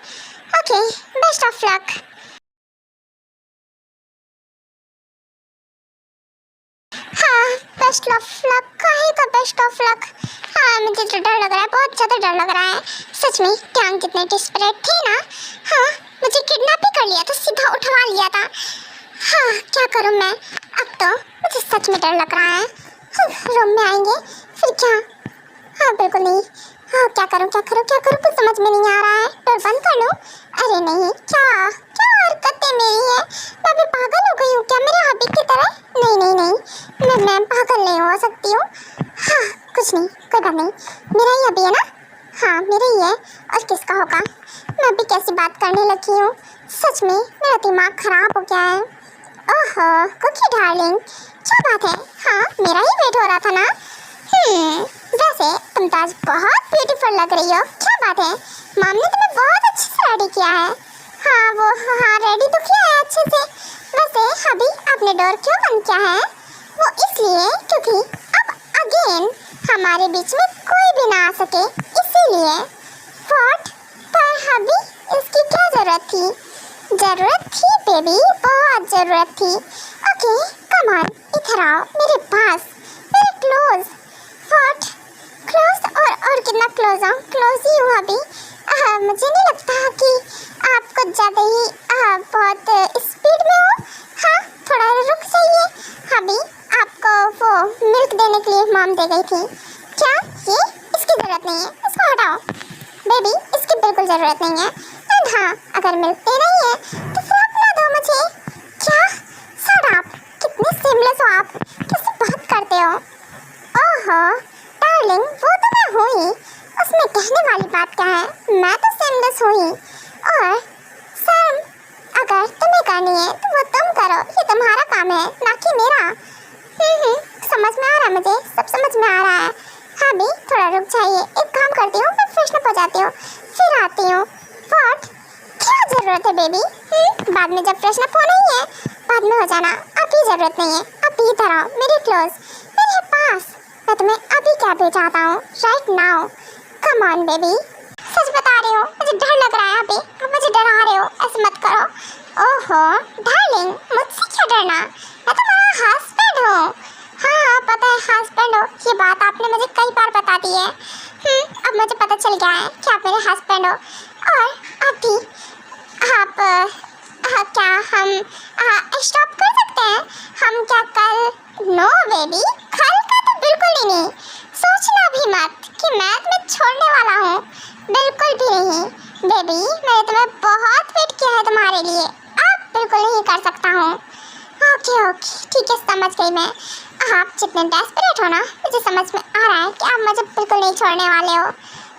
[SPEAKER 1] Okay best of luck. हाँ बेस्ट ऑफ लक, काहे का बेस्ट ऑफ लक? हाँ मुझे तो डर लग रहा है, बहुत ज़्यादा डर लग रहा है सच में। टैंक कितने डिस्परेट थे ना। हाँ मुझे किडनैप भी कर लिया था, सीधा उठवा लिया था। हाँ क्या करूँ मैं, अब तो मुझे सच में डर लग रहा है। रूम में आएंगे फिर क्या? हाँ बिल्कुल नहीं। हाँ क्या करूँ क्या करूँ क्या करूँ, कुछ समझ में नहीं आ रहा है। डोर बंद कर लूँ? अरे नहीं, क्या क्या हरकतें मेरी है, मैं भी पागल हो गई हूँ क्या मेरे हबी की तरह? नहीं नहीं नहीं, मैं पागल नहीं हो सकती हूँ। हाँ कुछ नहीं, कोई बात नहीं, मेरा ही हबी है ना। हाँ मेरा ही है, और किसका होगा? मैं भी कैसी बात करने लगी हूँ, सच में मेरा दिमाग खराब हो गया है। ओहो कुकी डार्लिंग, क्या बात है? हाँ मेरा ही वेट हो रहा था ना। वैसे तुम तो आज बहुत ब्यूटीफुल लग रही हो, क्या बात है? मॉम ने तुम्हें बहुत अच्छे से रेडी किया है। हाँ रेडी तो किया है अच्छे से। वैसे अभी आपने डोर क्यों बंद किया है? वो इसलिए क्योंकि अब अगेन हमारे बीच में कोई भी ना आ सके, इसीलिए। व्हाट? पर अभी इसकी क्या ज़रूरत थी? ज़रूरत थी बेबी, बहुत ज़रूरत थी। ओके कम ऑन, इधर आओ मेरे पास, मेरे क्लोज। व्हाट? क्लोज? और कितना क्लोज हूँ? क्लोज ही हूँ अभी। मुझे नहीं लगता कि आप कुछ ज़्यादा ही बहुत स्पीड में हो। हाँ थोड़ा रुक जाइए, अभी आपको वो मिल्क देने के लिए मॉम दे गई थी। क्या ये? इसकी ज़रूरत नहीं है, इसको हटाओ बेबी, इसकी बिल्कुल ज़रूरत नहीं है। एंड हाँ अगर मिल्क देना ही है तो फिर अपना दो मुझे। क्या? शट अप, कितने सेमलेस हो आप, कैसे बात करते हो? ओहो डार्लिंग, वो तो मैं हूँ ही, उसमें कहने वाली बात क्या है, मैं तो सेमलेस हूँ ही। और सर अगर तुम्हें करनी है तो वो तुम करो, ये तुम्हारा काम है ना कि मेरा। समझ में आ रहा है मुझे, सब समझ में आ रहा है। हाँ भी थोड़ा रुक जाइए, एक काम करती हूँ, मैं फ्रेशन अप हो जाती हूँ, फिर आती हूँ। व्हाट? क्या जरूरत है बेबी? बाद में जब फ्रेशन अप होना ही है, बाद में हो जाना, अभी जरूरत नहीं है। अभी इधर आओ मेरे क्लोज, मेरे पास। मैं तुम्हें अभी कैब चाहता हूँ, right now. Come on baby. सच बता रही हूँ, मुझे डर लग रहा है अभी, आप मुझे डरा रहे हो, ऐसे मत करो। ओहो डार्लिंग, मुझसे क्या डरना, मैं तुम्हारा हस्बैंड हूँ। हाँ पता है हस्बैंड हो, ये बात आपने मुझे कई बार बता दी है। अब मुझे पता चल गया है कि आप मेरे हस्बैंड हो। और अभी आप क्या हम स्टॉप कर सकते हैं? हम क्या कल? नो बेबी, कल का तो बिल्कुल ही नहीं। सोचना भी मत कि मैं तुम्हें छोड़ने वाला हूँ, बिल्कुल भी नहीं। बेबी मैंने तुम्हें बहुत वेट किया है तुम्हारे लिए, अब बिल्कुल नहीं कर सकता हूँ। ओके ओके ठीक है, समझ गई मैं। आप जितने डेस्परेट हो ना, मुझे समझ में आ रहा है कि आप मुझे बिल्कुल नहीं छोड़ने वाले हो।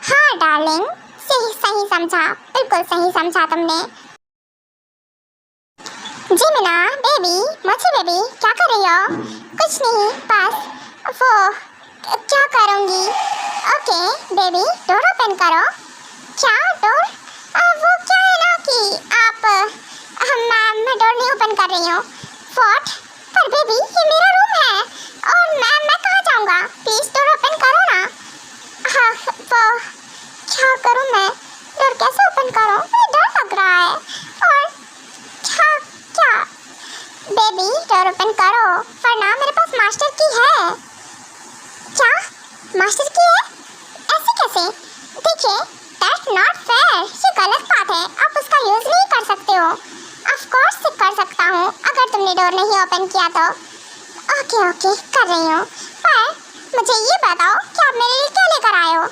[SPEAKER 1] हाँ डार्लिंग, सही समझा, बिल्कुल सही समझा तुमने। जी मीना बेबी, मुझे बेबी क्या कर रही हो? कुछ नहीं, बस वो क्या करूँगी। ओके बेबी, डोर ओपन करो। क्या डोर? वो क्या है ना कि आप मैं डोर नहीं ओपन कर रही हूँ। व्हाट? पर बेबी ये मेरा रूम है और मैं कहाँ जाऊँगा? प्लीज डोर ओपन करो ना। हाँ वो क्या करूँ मैं? डोर कैसे ओपन करूँ? मुझे डर लग रहा है। और क्या बेबी डोर ओपन करो, वरना मेरे पास मास्टर की है। क्या मास्टर की है? ऐसे कैसे? देखिए दैट्स नॉट फेयर, ये गलत बात है, आप उसका यूज़ नहीं कर सकते हो। ऑफ कोर्स कर सकता हूँ, अगर तुमने डोर नहीं ओपन किया तो। ओके ओके कर रही हूँ, पर मुझे ये बताओ कि आप मेरे लिए क्या लेकर आए हो?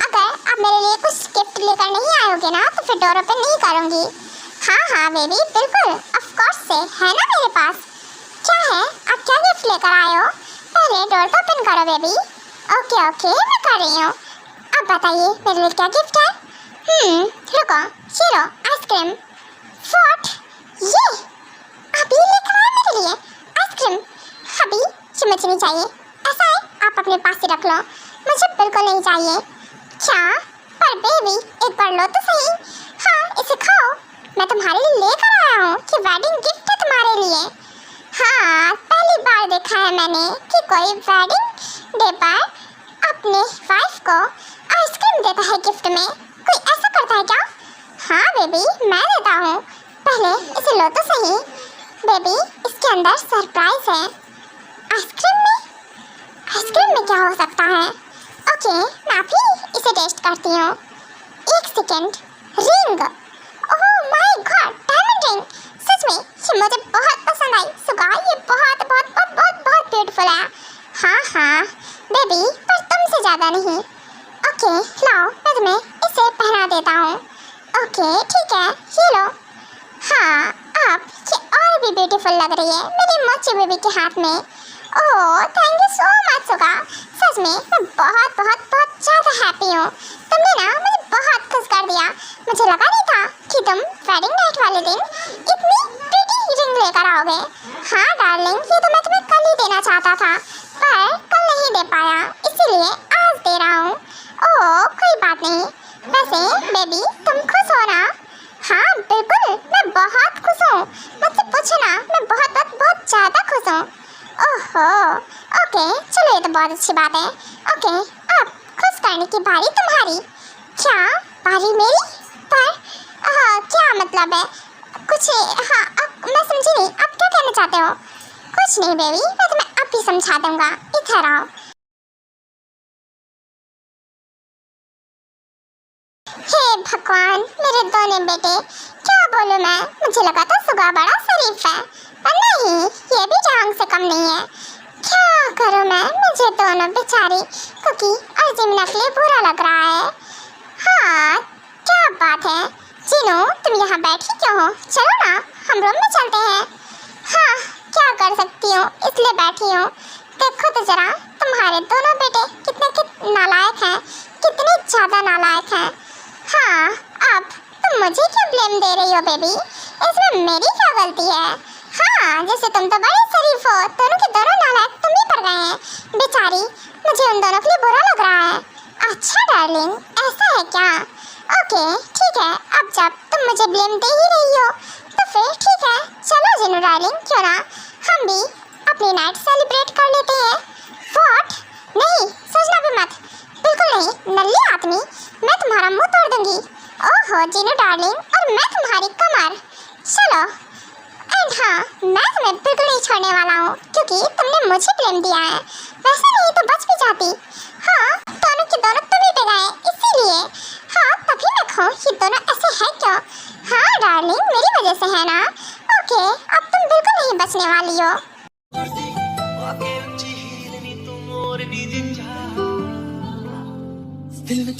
[SPEAKER 1] अगर आप मेरे लिए कुछ गिफ्ट लेकर नहीं आयोगे ना, तो फिर डोर ओपन नहीं करूँगी। हाँ बेबी बिल्कुल, ऑफ कोर्स से है ना मेरे पास। क्या है, आप क्या गिफ्ट लेकर आए हो? पहले डोर तो ओपन करो बेबी। ओके मैं कर रही हूँ। अब बताइए मेरे लिए क्या गिफ्ट है? रुको, ये लो आइसक्रीम। व्हाट? ये अभी लेकर आए मेरे लिए आइसक्रीम? अभी ये मुझे नहीं चाहिए। ऐसा है, आप अपने पास ही रख लो, मुझे बिल्कुल नहीं चाहिए। क्या? पर बेबी एक बार लो तो सही। हाँ इसे खाओ, मैं तुम्हारे लिए लेकर आया हूँ, ये वेडिंग गिफ्ट है तुम्हारे लिए। हाँ पहली बार देखा है मैंने कि कोई वेडिंग डे पर अपने वाइफ को आइसक्रीम देता है गिफ्ट में। कोई ऐसा करता है क्या? हाँ बेबी मैं देता हूँ, पहले इसे लो तो सही। बेबी इसके अंदर सरप्राइज है। आइसक्रीम में क्या हो सकता है? ओके मैं भी इसे टेस्ट करती हूँ। एक second, ring, oh my god, diamond ring. सच में ये मुझे बहुत पसंद आई। सुगा ये बहुत बहुत बहुत बहुत बहुत ब्यूटीफुल है। हाँ बेबी, पर तुमसे ज़्यादा नहीं। ओके लाओ मैं तुम्हें इसे पहना देता हूँ। ओके ठीक है, ये लो। हाँ अब ये और भी ब्यूटीफुल लग रही है मेरी मोची बेबी के हाथ में। Oh thank you so much सुगा, सच में मैं बहुत बहुत बहुत ज़्यादा हैप्पी हूँ। तुमने ना मुझे बहुत खुश कर दिया। मुझे लगा नहीं था कि तुम वेडिंग नाइट वाले दिन इतनी प्रीटी रिंग लेकर आओगे। हाँ डार्लिंग, ये तो मैं तुम्हें कल ही देना चाहता था, पर कल नहीं दे पाया, इसीलिए आज दे रहा हूँ। ओह कोई बात नहीं। वैसे बेबी तुम खुश हो ना? हाँ बिल्कुल, मैं बहुत खुश हूँ। मुझसे पूछो ना, मैं बहुत बहुत बहुत ज़्यादा खुश हूँ। ओहो ओके चलो, ये तो बहुत अच्छी बात है। ओके अब खुश करने की बारी तुम्हारी। क्या बारी मेरी? पर क्या मतलब है कुछ? हाँ अब मैं समझी नहीं, आप क्या कहना चाहते हो? कुछ नहीं बेबी, मैं तुम्हें अब भी समझा दूँगा, इधर आओ। हे भगवान, मेरे दोनों बेटे, क्या बोलूं मैं? मुझे लगा था सुगा बड़ा शरीफ है, पर नहीं, ये भी जांग से कम नहीं है। क्या करूं मैं? मुझे दोनों बेचारी क्योंकि अर्जुन के लिए बुरा लग रहा है। हाँ क्या बात है जीनू, तुम यहाँ बैठी क्यों हो? चलो ना हम रूम में चलते हैं। हाँ क्या कर सकती हूँ, इसलिए बैठी हूँ। देखो तो जरा तुम्हारे दोनों बेटे कितने नालायक हैं, कितने ज़्यादा नालायक हैं। हाँ अब तुम मुझे क्यों ब्लेम दे रही हो बेबी? इसमें मेरी क्या गलती है? हाँ, जैसे तुम तो बड़े शरीफ हो, दोनों के दोनों नालायक तुम ही पड़ गए हैं। बेचारी, मुझे उन दोनों के लिए बुरा लग रहा है। अच्छा डार्लिंग, ऐसा है क्या? ओके, ठीक है। अब जब तुम मुझे ब्लेम दे ही रही हो तो फिर ठीक है, चलो जिनू डार्लिंग, क्यों ना हम भी अपनी नाइट सेलिब्रेट कर लेते हैं। व्हाट? नहीं, सोचना भी मत, बिल्कुल नहीं नल्ली आदमी, मैं तुम्हारा मुंह तोड़ दूंगी। ओहो जिनू डार्लिंग, और मैं तुम्हारी कमर। चलो, एंड हाँ, मैं तुम्हें बिल्कुल नहीं छोड़ने वाला हूँ, क्योंकि तुमने मुझे ब्लेम दिया है। वैसे नहीं तो बच भी जाती। हाँ, दोनों के दोनों तुम ही पे गए, इसीलिए। हाँ, तभी मैं कहूँ ये दोनों ऐसे है क्यों? हाँ डार्लिंग, मेरी वजह से है ना। ओके, अब तुम बिल्कुल नहीं बचने वाली हो।
[SPEAKER 3] दिल में